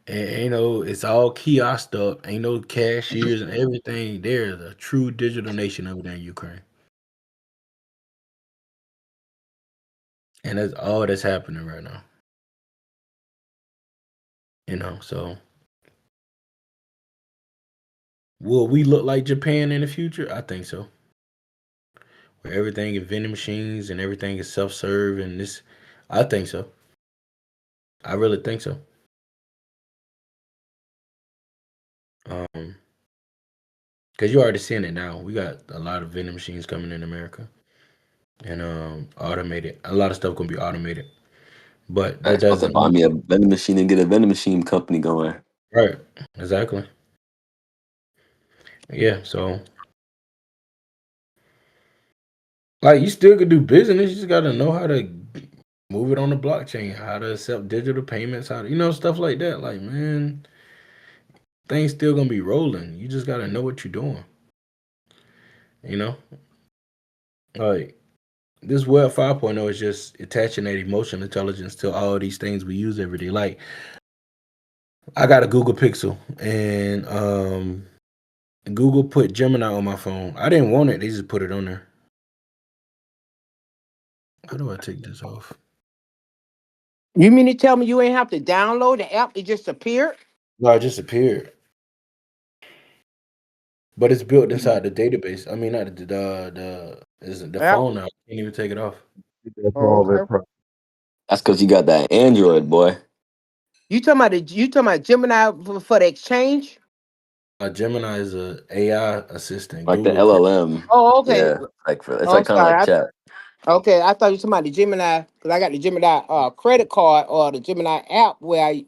and it's all kiosk up. Ain't no cashiers and everything. There's a true digital nation over there in Ukraine, and that's all that's happening right now. So will we look like Japan in the future? I think so. Where everything is vending machines and everything is self-serve and this, I think so. I really think so. Um, because you already seeing it now. We got a lot of vending machines coming in America, and automated. A lot of stuff gonna be automated, but that Facts. About to doesn't buy mean me a vending machine and get a vending machine company going. right. Exactly. Yeah. So like you still could do business. You just gotta know how to. move it on the blockchain, how to accept digital payments, how to, stuff like that. Like, man, things still gonna be rolling. You just gotta know what you're doing. You know, like this Web 5.0 is just attaching that emotional intelligence to all these things we use every day. Like, I got a Google Pixel, and Google put Gemini on my phone. I didn't want it; they just put it on there. How do I take this off? You mean to tell me you ain't have to download the app? It just appeared? No, it just appeared, but it's built inside the database. I mean, not the App? phone now. I can't even take it off. That's Oh, all that okay. That's because you got that Android, boy. You talking about Gemini for the exchange? Gemini is a AI assistant. Like the Google created. LLM. Oh, okay. Yeah. Like it's Oh, I'm like kind of like sorry. chat. Okay, I thought you talking about the Gemini because I got the Gemini credit card or the Gemini app where I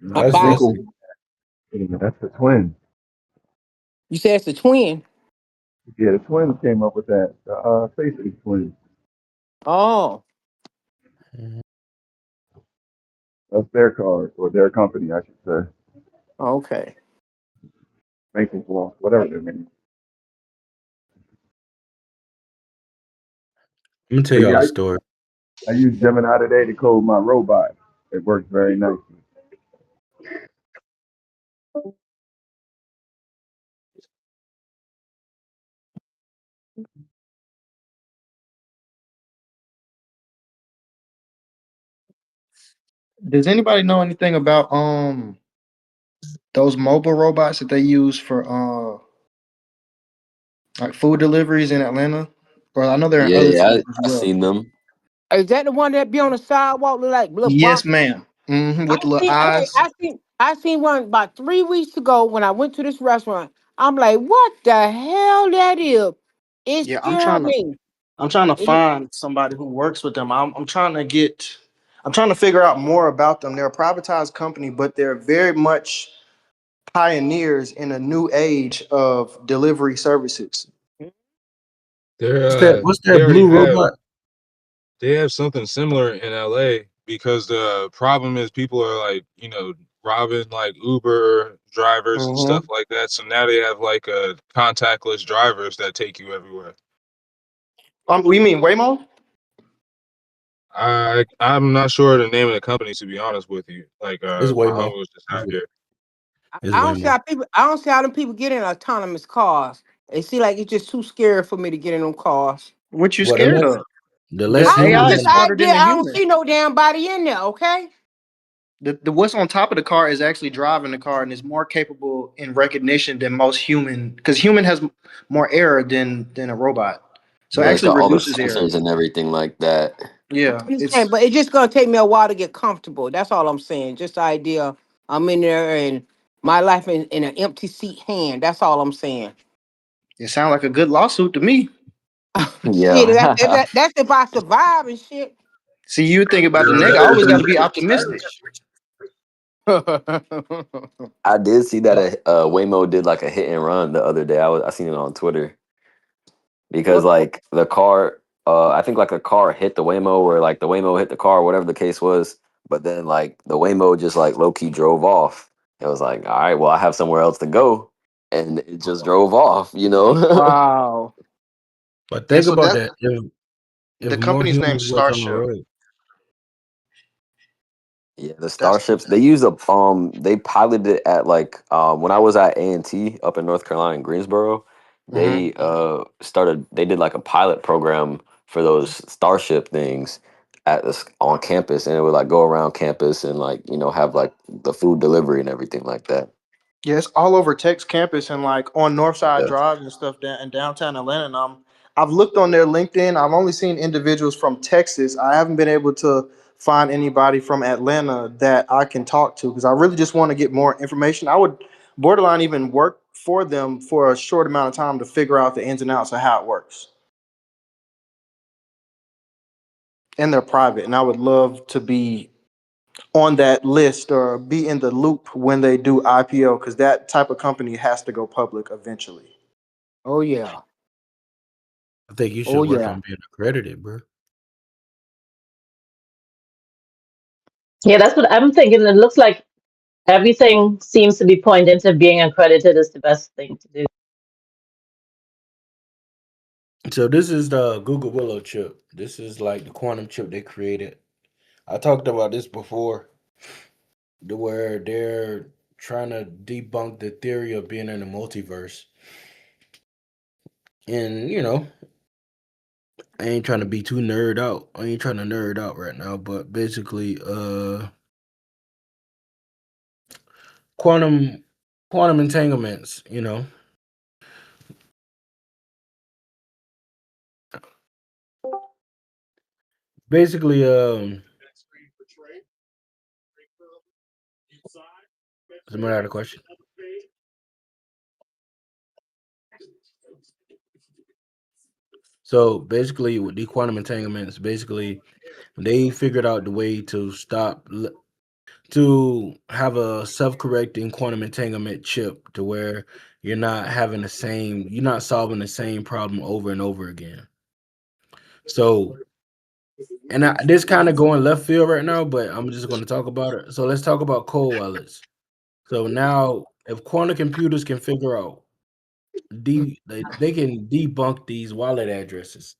No, That's buy. that's Google. That's the twin. You said it's the twin. Yeah, the twins came up with that. The Facebook twins. Oh, Mhm. That's their card or their company, I should say. okay. Making law, whatever their name. Let me tell But y'all yeah, a story. I use Gemini today to code my robot. It works very nicely. Does anybody know anything about those mobile robots that they use for like food deliveries in Atlanta? Or I know they're in Yeah, other yeah. cities as I well. seen them. Is that the one that be on the sidewalk look like little Yes, box? ma'am. I With the little seen okay, eyes. I seen one about 3 weeks ago when I went to this restaurant. I'm like, what the hell that is? It Yeah, scared me. I'm trying to It- find somebody who works with them. I'm trying to figure out more about them. They're a privatized company, but they're very much pioneers in a new age of delivery services. What's that? What's They that already blue have robot? they have something similar in LA because the problem is people are like, robbing like Uber drivers and Mm-hmm. stuff like that. So now they have like contactless drivers that take you everywhere. We mean Waymo? I'm not sure the name of the company to be honest with you. Like It's my Waymo. homie was just It's, out here. it's I don't see Waymo. how people. I don't see how them people get in autonomous cars. It see like it's just too scary for me to get in them cars. What you Well, the scared less of? the less The I humans AI because is in I smarter than did. the I don't human. see no damn body in there. Okay. The what's on top of the car is actually driving the car and is more capable in recognition than most human because human has more error than a robot. So it Yeah, it's actually got all the reduces error. sensors and everything like that. Yeah, I understand, it's but it's just gonna take me a while to get comfortable. That's all I'm saying. Just the idea I'm in there and my life in an empty seat hand. That's all I'm saying. it sounds like a good lawsuit to me. Shit, Yeah. that's if I survive and shit. See, you think about the well, nigga. I always got to be optimistic. I did see that Waymo did like a hit and run the other day. I seen it on Twitter because What? like the car, I think like a car hit the Waymo or like the Waymo hit the car, whatever the case was. But then like the Waymo just like low key drove off. It was like, all right, well I have somewhere else to go, and it just drove off. You know? Wow. but Yeah, think so about that that. If the more company's named humans was on the Starship. road, Yeah, the That's Starships. They use a they piloted it at like when I was at A&T up in North Carolina in Greensboro. hmm They did like a pilot program for those Starship things on campus, and it would like go around campus and like have like the food delivery and everything like that. Yeah, it's all over Tech's campus and like on Northside Yeah. Drive and stuff down in downtown Atlanta. And I've looked on their LinkedIn. I've only seen individuals from Texas. I haven't been able to find anybody from Atlanta that I can talk to because I really just want to get more information. I would borderline even work for them for a short amount of time to figure out the ins and outs of how it works. And they're private, and I would love to be on that list or be in the loop when they do IPO because that type of company has to go public eventually. Oh yeah. I think you should Oh work yeah. on being accredited, bro. Yeah, that's what I'm thinking. It looks like everything seems to be pointing to being accredited as the best thing to do. So this is the Google Willow chip. This is like the quantum chip they created. I talked about this before, where they're trying to debunk the theory of being in the multiverse. And I ain't trying to be too nerd out. I ain't trying to nerd out right now, but basically, quantum quantum entanglements. Basically, somebody had a question. So basically, with the quantum entanglements, basically they figured out the way to to have a self-correcting quantum entanglement chip to where you're not solving the same problem over and over again. So, and this kind of going left field right now, but I'm just going to talk about it. So let's talk about cold wallets. So now, if quantum computers can figure out they can debunk these wallet addresses,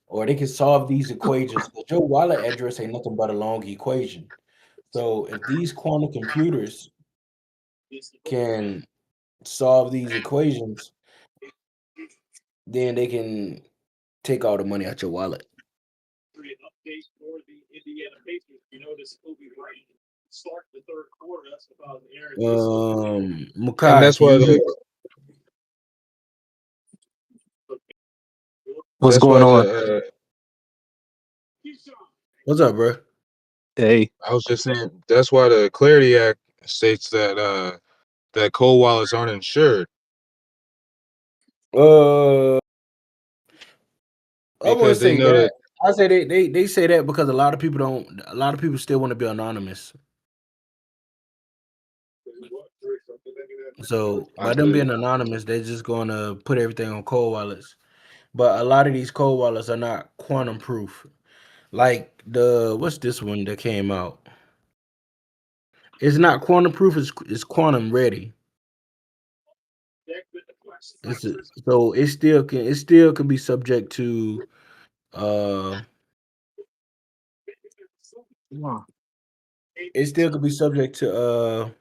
or they can solve these equations. But your wallet address ain't nothing but a long equation. So if these quantum computers can solve these equations, then they can take all the money out your wallet. And Mukai, that's can why you? What's going on? What's up, bro? Hey, I was just saying that's why the Clarity Act states that that cold wallets aren't insured Uh, I wouldn't because they say know that. that. I say they say that because a lot of people don't. A lot of people still want to be anonymous. So I by them feel being you. anonymous, they're just going to put everything on cold wallets. But a lot of these cold wallets are not quantum proof. Like what's this one that came out? It's not quantum proof. It's quantum ready. So it still can be subject to uh it still could be subject to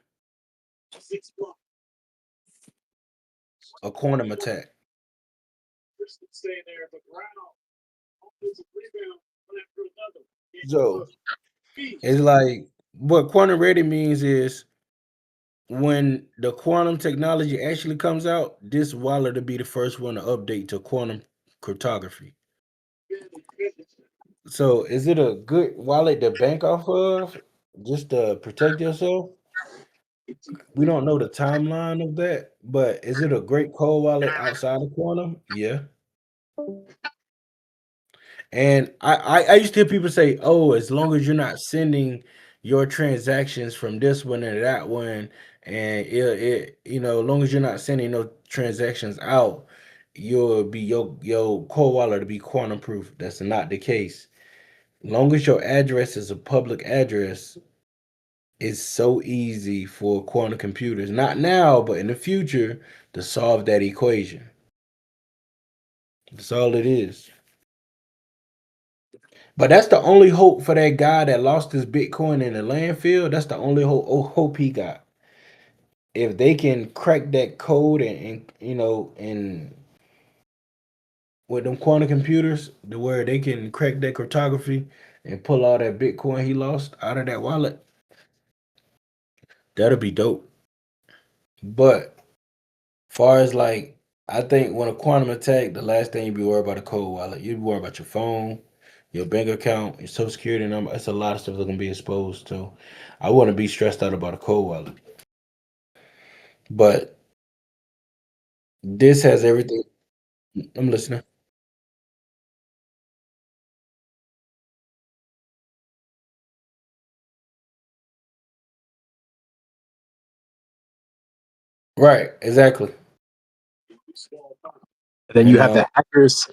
a quantum attack. So it's like what quantum ready means is when the quantum technology actually comes out, this wallet will be the first one to update to quantum cryptography. So is it a good wallet to bank off of just to protect yourself? We don't know the timeline of that, but is it a great cold wallet outside of quantum? Yeah. And I used to hear people say, "Oh, as long as you're not sending your transactions from this one and that one, and as long as you're not sending no transactions out, you'll be your cold wallet to be quantum proof." That's not the case. Long as your address is a public address, it's so easy for quantum computers, not now, but in the future, to solve that equation. That's all it is. But that's the only hope for that guy that lost his Bitcoin in the landfill. That's the only hope he got. If they can crack that code and with them quantum computers, to where they can crack that cryptography and pull all that Bitcoin he lost out of that wallet, that'll be dope. But far as like, I think when a quantum attack, the last thing you'd be worried about a cold wallet. You'd be worried about your phone, your bank account, your social security number. It's a lot of stuff that's gonna be exposed to. I wouldn't be stressed out about a cold wallet. But this has everything. I'm listening. Right, exactly. then you And have the hackers.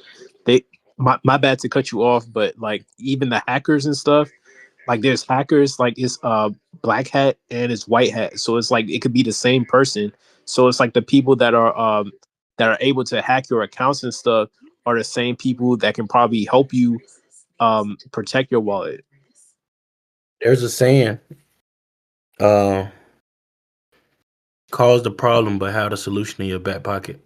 They, my bad to cut you off, but like even the hackers and stuff, like there's hackers, like it's black hat and it's white hat. So it's like it could be the same person. So it's like the people that are able to hack your accounts and stuff are the same people that can probably help you protect your wallet. There's a saying, uh, cause the problem, but have the solution in your back pocket.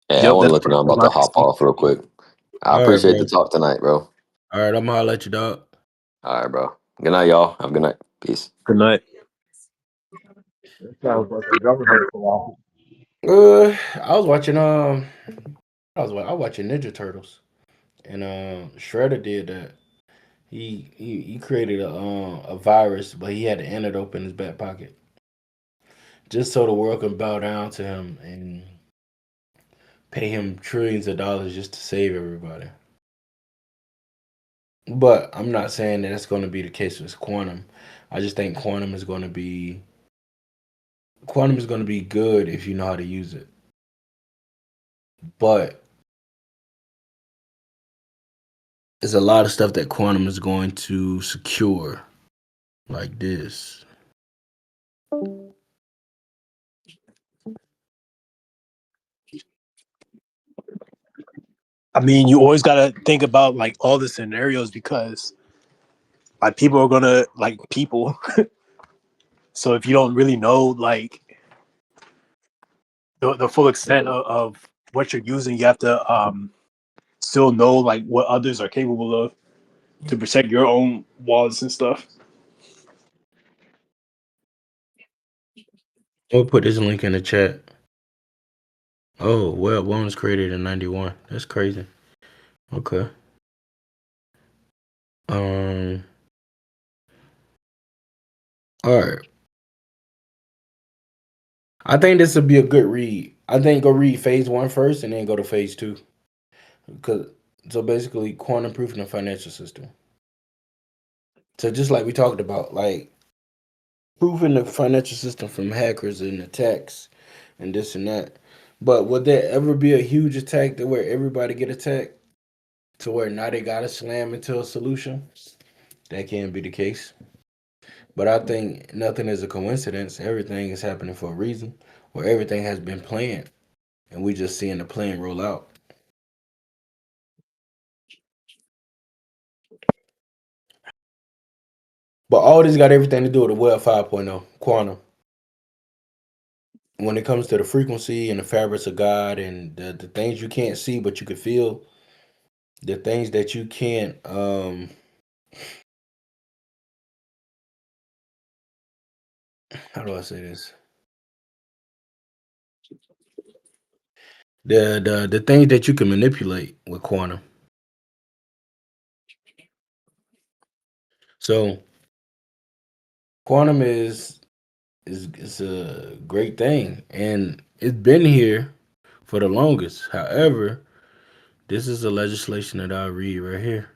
Hey, I Yep, want to that's let you know I'm about to hop off real quick. I All right, appreciate bro. the talk tonight, bro. All right, I'm gonna holler at you, dog. All right, bro. Good night, y'all. Have a good night. Peace. good night. That sounds like a government philosophy. I was watching I was watching Ninja Turtles, and Shredder did that. He created a virus, but he had the antidote in his back pocket, just so the world can bow down to him and pay him trillions of dollars just to save everybody. But I'm not saying that that's going to be the case with quantum. I just think quantum is going to be good if you know how to use it. But there's a lot of stuff that quantum is going to secure, like this. I mean, you always gotta think about like all the scenarios because like people are gonna like people. So if you don't really know like the full extent of what you're using, you have to still know like what others are capable of to protect your own wallets and stuff. We'll put this link in the chat. Oh, well, one was created in 91. That's crazy. Okay. All right. I think this would be a good read. I think go read phase 1 first and then go to phase 2. So basically quantum proof in the financial system. So just like we talked about, like proving the financial system from hackers and attacks and this and that. But would there ever be a huge attack to where everybody get attacked? To where now they gotta slam into a solution? That can't be the case. But I think nothing is a coincidence. Everything is happening for a reason, or everything has been planned, and we just seeing the plan roll out. But all this got everything to do with the Web 5.0, quantum. When it comes to the frequency and the fabrics of God and the things you can't see but you can feel, the things that you can't how do I say this? The things that you can manipulate with quantum. So quantum is a great thing and it's been here for the longest. However, this is the legislation that I read right here.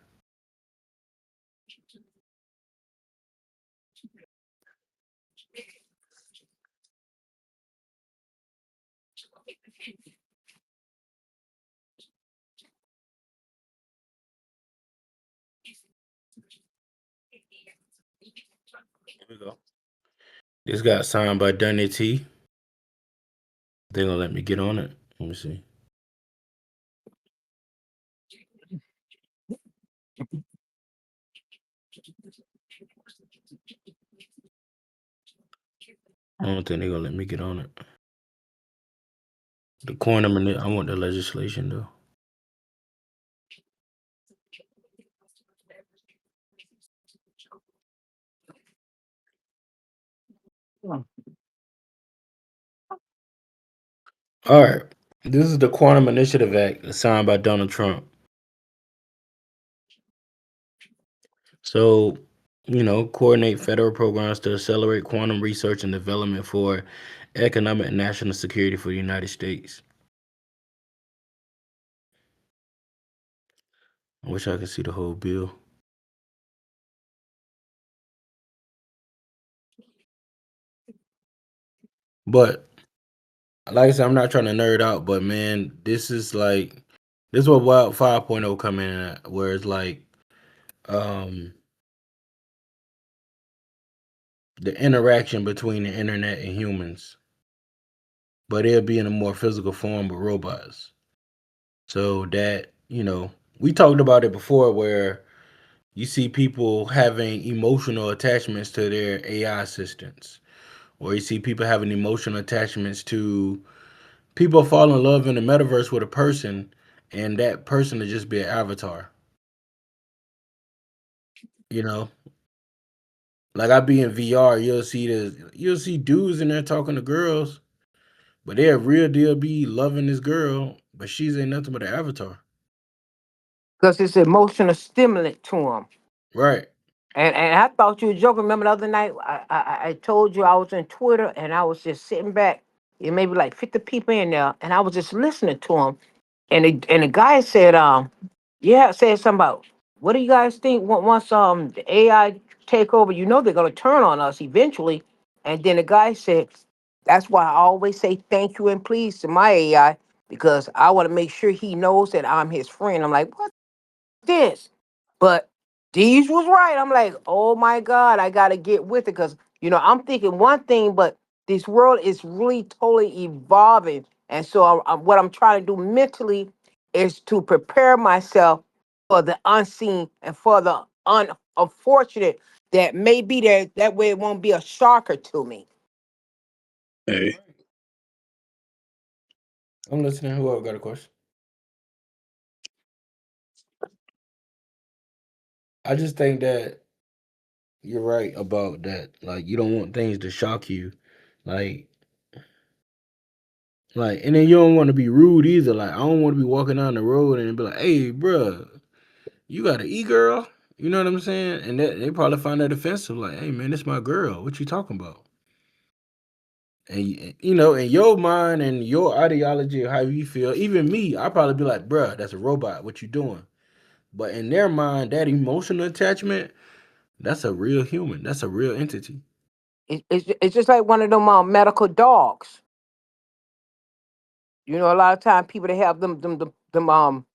Here we go. This got signed by Dunny T. They're gonna let me get on it. Let me see. I don't think they're gonna let me get on it. The quantum and I want the legislation though. All right. This is the Quantum Initiative Act signed by Donald Trump. So, coordinate federal programs to accelerate quantum research and development for economic and national security for the United States. I wish I could see the whole bill. But like I said, I'm not trying to nerd out, but man, this is what Wild 5.0 come in at, where it's like um the interaction between the internet and humans, but it'll be in a more physical form with robots. So that, we talked about it before where you see people having emotional attachments to their AI assistants, or you see people having emotional attachments to people fall in love in the metaverse with a person, and that person will just be an avatar. You know, like I be in VR, you'll see dudes in there talking to girls, but they're real deal be loving this girl, but she's ain't nothing but an avatar. Because it's emotional stimulant to them. Right. And I thought you were joking. Remember the other night, I told you I was in Twitter and I was just sitting back. It may be like 50 people in there, and I was just listening to them. And the guy said, yeah, said something about, what do you guys think once the AI take over? You know they're gonna turn on us eventually. And then the guy said, that's why I always say thank you and please to my AI, because I want to make sure he knows that I'm his friend. I'm like, what this? But these was right. I'm like, oh my God, I gotta get with it, because I'm thinking one thing, but this world is really totally evolving. And so what I'm trying to do mentally is to prepare myself for the unseen and for the unfortunate that may be there. That way it won't be a shocker to me. Hey, I'm listening. Who else got a question? I just think that you're right about that. Like you don't want things to shock you. Like and then you don't want to be rude either. Like I don't want to be walking down the road and be like, "Hey, bruh, you got an e-girl?" You know what I'm saying? And they probably find that offensive. Like, "Hey, man, this my girl. What you talking about?" And in your mind and your ideology of how you feel, even me, I probably be like, "Bruh, that's a robot. What you doing?" But in their mind, that emotional attachment, that's a real human. That's a real entity. It's just like one of them medical dogs. A lot of time people that have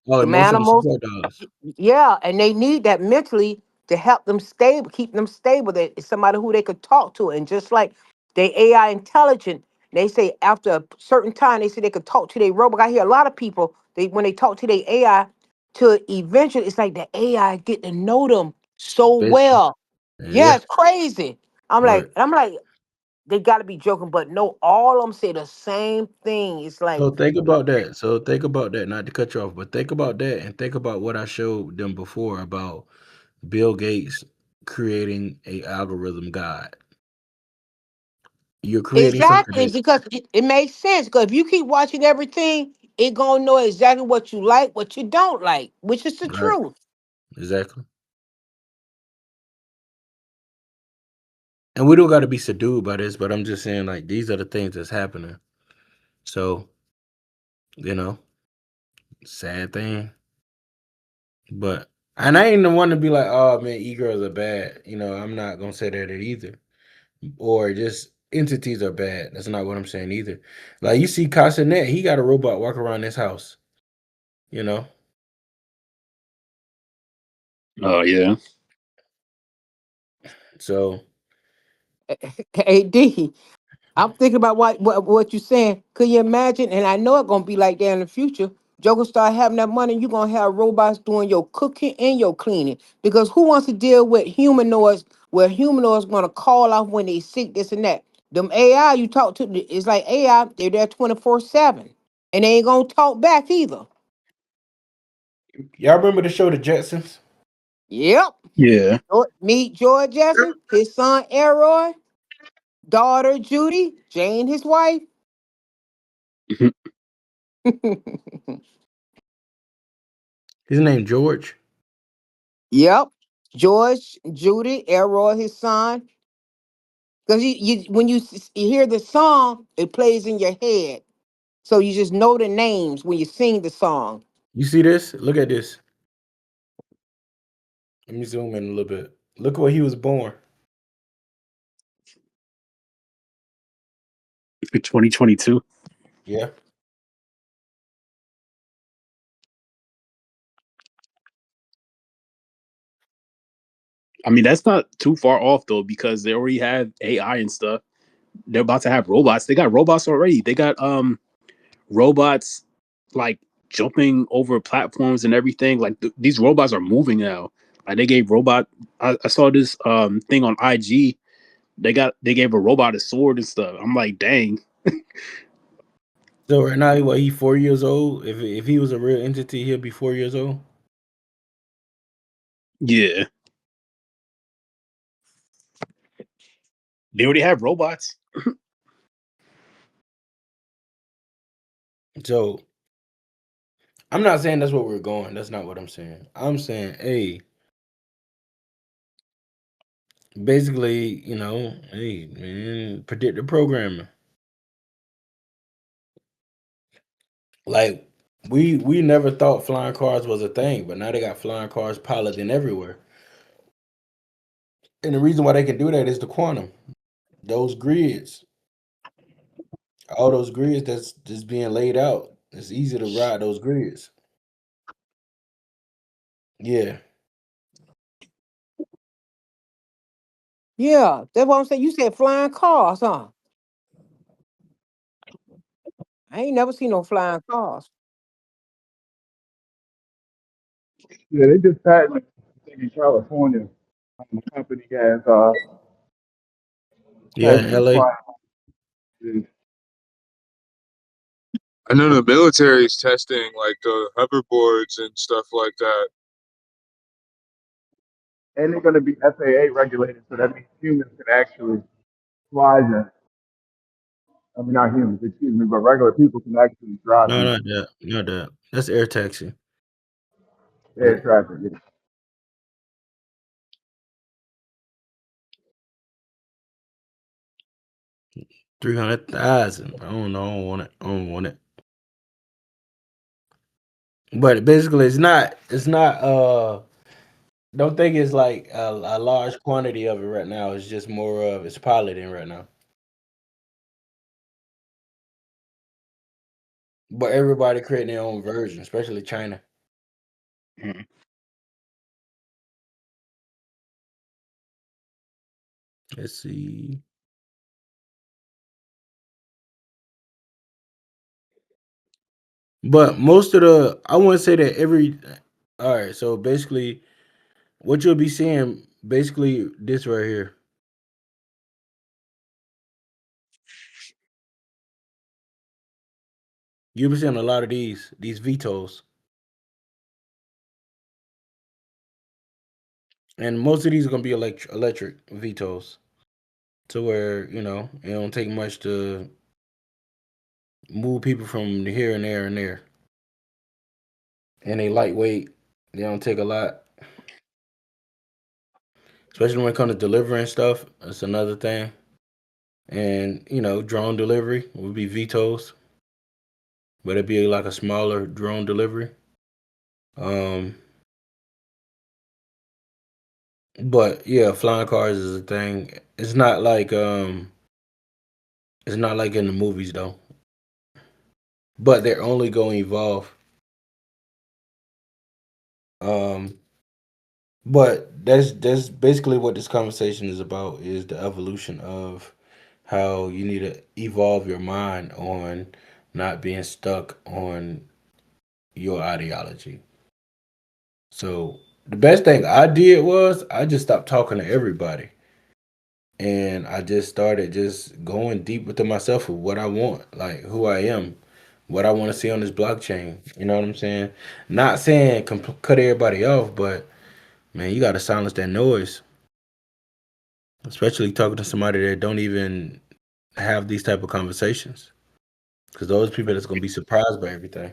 Oh, them emotional animals. support dogs. Yeah, and they need that mentally to help them stable, keep them stable. That is somebody who they could talk to, and just like they AI intelligent, they say after a certain time, they say they could talk to their robot. I hear a lot of people when they talk to their AI, to eventually it's like the AI get to know them so Basically. well. Yeah, Yeah. it's crazy. Right. I'm like, they got to be joking, but no, all of them say the same thing. It's like, So think about that. So think about that. Not to cut you off, but think about that and think about what I showed them before about Bill Gates creating a algorithm god. You're creating something exactly, that because it makes sense. Because if you keep watching everything, it gonna know exactly what you like, what you don't like, which is the right. truth. Exactly. And we don't got to be subdued by this, but I'm just saying like these are the things that's happening. So, you know, sad thing. But and I ain't the one to be like, oh man, e-girls are bad. I'm not gonna say that either. Or just entities are bad. That's not what I'm saying either. Like you see Casanet, he got a robot walk around his house, you know. oh yeah. So AD, I'm thinking about what you're saying. Could you imagine? And I know it's gonna be like that in the future. Joker start having that money, you're gonna have robots doing your cooking and your cleaning. Because who wants to deal with humanoids where humanoids gonna call off when they sick, this and that? Them AI you talk to, it's like AI, they're there 24/7. And they ain't gonna talk back either. y'all remember the show The Jetsons? Yep. Yeah. Meet George Jetson, his son Elroy, daughter Judy, Jane, his wife. His name George. Yep. George, Judy, Elroy, his son. Because when you hear the song, it plays in your head. So you just know the names when you sing the song. You see this? Look at this. Let me zoom in a little bit. Look where he was born. 2022. Yeah. I mean, that's not too far off though, because they already have AI and stuff. They're about to have robots. They got robots already. They got robots like jumping over platforms and everything. Like these robots are moving now. Like they gave robot. I saw this thing on IG. They gave a robot a sword and stuff. I'm like, dang. So right now, he 4 years old. If he was a real entity, he'll be 4 years old. Yeah, they already have robots. So I'm not saying that's where we're going. That's not what I'm saying. I'm saying, hey, basically, hey man, predictive programming. Like we never thought flying cars was a thing, but now they got flying cars piloting everywhere. And the reason why they can do that is the quantum. Those grids, all those grids that's just being laid out. It's easy to ride those grids. Yeah. Yeah, that's what I'm saying. You said flying cars, huh? I ain't never seen no flying cars. Yeah, they just patented I think in California. The company Yeah, has in been LA. flying. I know the military's testing like the hoverboards and stuff like that. And they're going to be FAA regulated, so that means humans can actually fly them. I mean, not humans, excuse me, but regular people can actually drive No, these not that. Not that. That's air taxi. air traffic. Yeah. 300,000. I don't know. I don't want it. I don't want it. But basically, it's not. It's not. Don't think it's like a large quantity of it right now. It's just more of it's piloting right now. But everybody creating their own version, especially China. Mhm. Let's see. But most of I wouldn't say that every. All right, so basically, what you'll be seeing, basically, this right here. You'll be seeing a lot of these vetoes, and most of these are gonna be electric vetoes, to where it don't take much to move people from here and there and there, and they lightweight. They don't take a lot, especially when it comes to delivering stuff. That's another thing. And drone delivery would be vetoes, but it'd be like a smaller drone delivery. Um, but yeah, flying cars is a thing. It's not like in the movies though. But they're only going to evolve. Um, but that's basically what this conversation is about, is the evolution of how you need to evolve your mind on not being stuck on your ideology. So the best thing I did was I just stopped talking to everybody, and I just started just going deep within myself of what I want, like who I am, what I want to see on this blockchain. You know what I'm saying? Not saying cut everybody off, but man, you got to silence that noise, especially talking to somebody that don't even have these type of conversations, because those people that's gonna be surprised by everything.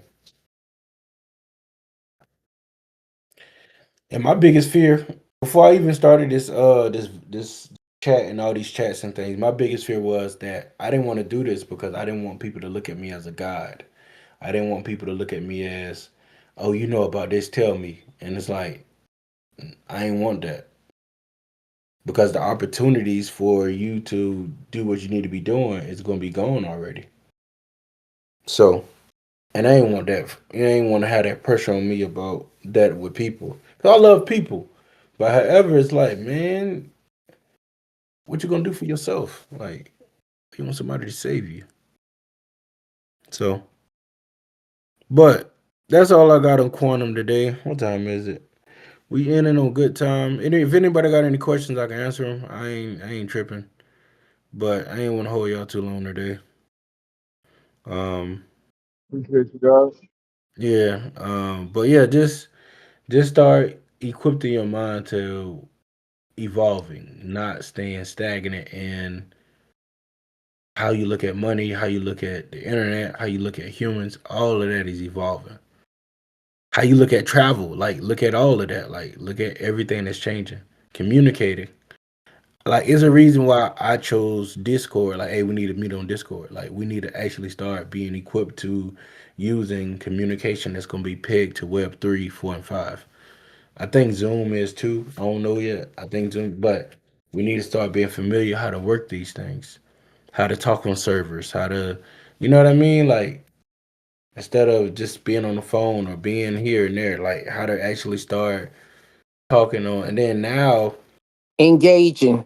And my biggest fear before I even started this chat and all these chats and things, my biggest fear was that I didn't want to do this because I didn't want people to look at me as a god. I didn't want people to look at me as, oh, you know about this, tell me. And it's like, I ain't want that, because the opportunities for you to do what you need to be doing is going to be gone already. So, and I ain't want that. I ain't want to have that pressure on me about that with people. 'Cause I love people. But however, it's like, man, what you gonna do for yourself? Like, you want somebody to save you. So, but that's all I got on quantum today. What time is it? We ending on good time. If anybody got any questions, I can answer them. I ain't tripping, but I ain't want to hold y'all too long today. Um, Appreciate you guys. yeah. But yeah, just start equipping your mind to evolving, not staying stagnant in how you look at money, how you look at the internet, how you look at humans. All of that is evolving. How you look at travel, like look at all of that, like look at everything that's changing. Communicating. Like, it's a reason why I chose Discord. Like, hey, we need to meet on Discord. Like, we need to actually start being equipped to using communication that's gonna be pegged to Web 3, 4, and 5. I think Zoom is too. I don't know yet. I think Zoom, but we need to start being familiar how to work these things, how to talk on servers, how to, you know what I mean? Like, instead of just being on the phone or being here and there, like how to actually start talking on. And then now, Engaging.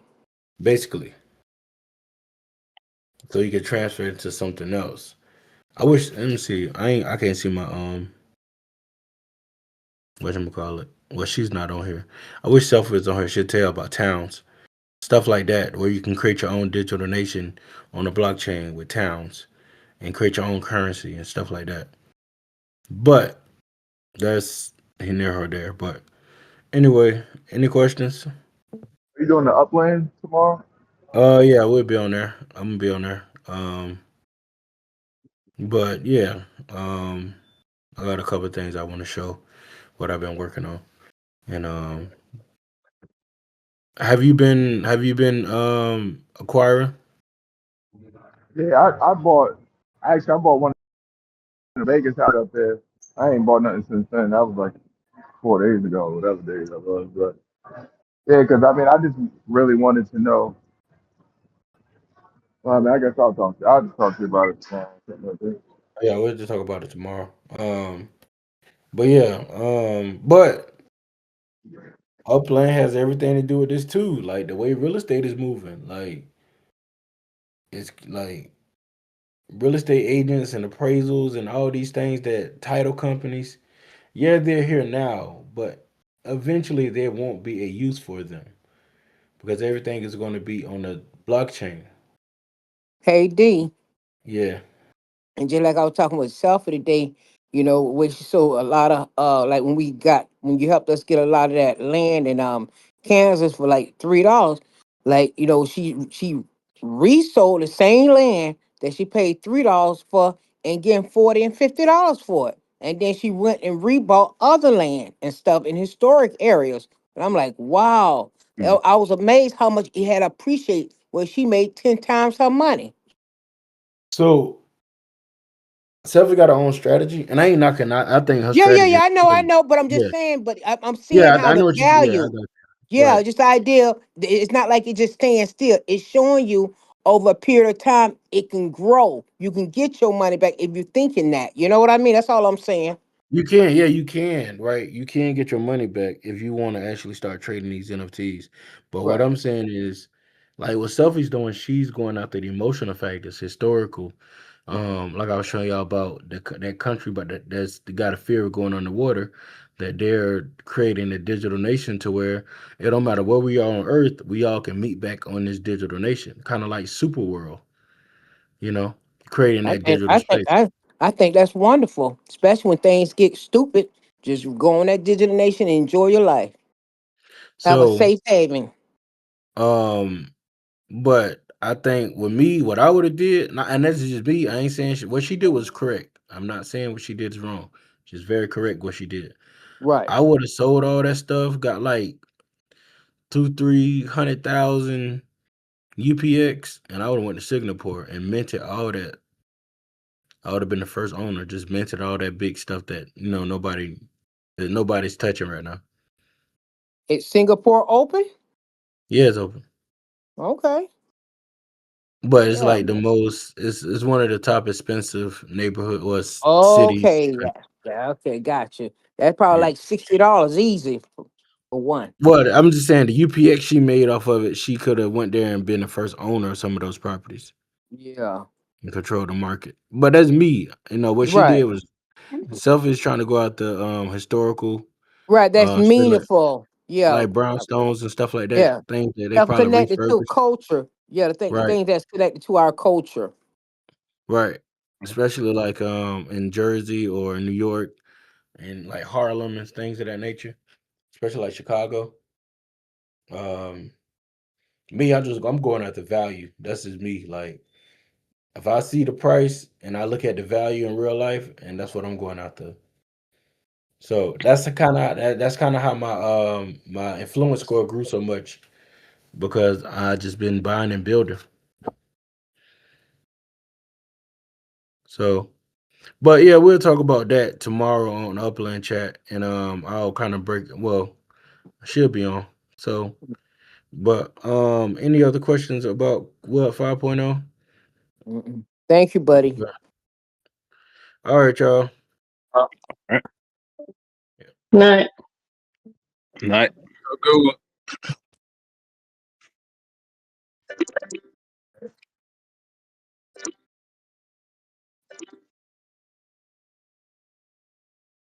basically, so you can transfer it to something else. I wish. Let me see. I can't see my what call it. Well, she's not on here. I wish Self was on here. She'd tell about towns, stuff like that, where you can create your own digital nation on the blockchain with towns and create your own currency and stuff like that. But that's near or there. But anyway, any questions? Are you doing the upland tomorrow? Yeah, we'll be on there. I'm gonna be on there. But yeah, I got a couple of things I want to show what I've been working on. And have you been acquiring? Yeah, I bought one in Vegas out up there. I ain't bought nothing since then. That was like 4 days ago, whatever days that was. But yeah, because I mean, I just really wanted to know. Well, I mean, I guess I'll just talk to you about it tomorrow. Something like that. Yeah, we'll just talk about it tomorrow. But yeah, but Upland has everything to do with this too. Like the way real estate is moving, like it's like real estate agents and appraisals and all these things that title companies, yeah, they're here now, but eventually there won't be a use for them because everything is going to be on the blockchain. Hey D. Yeah. And just like I was talking with Selfie today, which so a lot of like when you helped us get a lot of that land in Kansas for like $3, like she resold the same land that she paid $3 for and getting $40 and $50 for it. And then she went and rebought other land and stuff in historic areas. And I'm like, wow. I was amazed how much it had appreciated where she made 10 times her money. So Selfie got her own strategy, and I ain't knocking. I think her Yeah, yeah, strategy yeah. is I crazy. know, but I'm Yeah, just saying. But I'm seeing yeah, how I the know what you. Yeah, I got value. you. Yeah, Right. just the idea. It's not like it just staying still. It's showing you over a period of time it can grow. You can get your money back if you're thinking that. You know what I mean? That's all I'm saying. You can, yeah, you can, right? You can get your money back if you want to actually start trading these NFTs. But what Right. I'm saying is, like what Selfie's doing, she's going after the emotional factors, historical. Like I was showing y'all about that country, but that's got a fear of going underwater. That they're creating a digital nation to where it don't matter where we are on Earth, we all can meet back on this digital nation, kind of like Super World, you know, creating I that think digital I think space. I I think that's wonderful, especially when things get stupid. Just go on that digital nation and enjoy your life. Have a So, safe haven. um, but I think with me, what I would have did, and that's just me. I ain't saying what she did was correct. I'm not saying what she did is wrong. She's very correct what she did. Right. I would have sold all that stuff, got like 300,000 UPX, and I would have went to Singapore and minted all that. I would have been the first owner, just minted all that big stuff that that nobody's touching right now. It's Singapore open. Yeah, it's open. Okay. But it's Yeah. like the most it's one of the top expensive neighborhood or cities. Okay, yeah, yeah, okay, gotcha. That's probably Yeah. like $60 easy. for one. Well, I'm just saying the UPX she made off of it, she could have went there and been the first owner of some of those properties Yeah. and control the market. But that's me. You know, what she Right. did was selfish, trying to go out the historical Right. That's say like meaningful. Yeah. brownstones and stuff like that, Yeah. things that they Stuff probably connected to refurbished. culture. Yeah, the Right, things that's connected to our culture. right. Especially like in Jersey or in New York and like Harlem and things of that nature, especially like Chicago. Um Me, I'm going at the value. That's just me. Like if I see the price and I look at the value in real life, and that's what I'm going after. So that's kind of how my influence score grew so much because I just been buying and building. So, but yeah, we'll talk about that tomorrow on Upland Chat, and I'll kind of break. Well, I should be on. So, but any other questions about what 5.0? Mm-mm. Thank you, buddy. All right, y'all. All right. No. Night. Good one.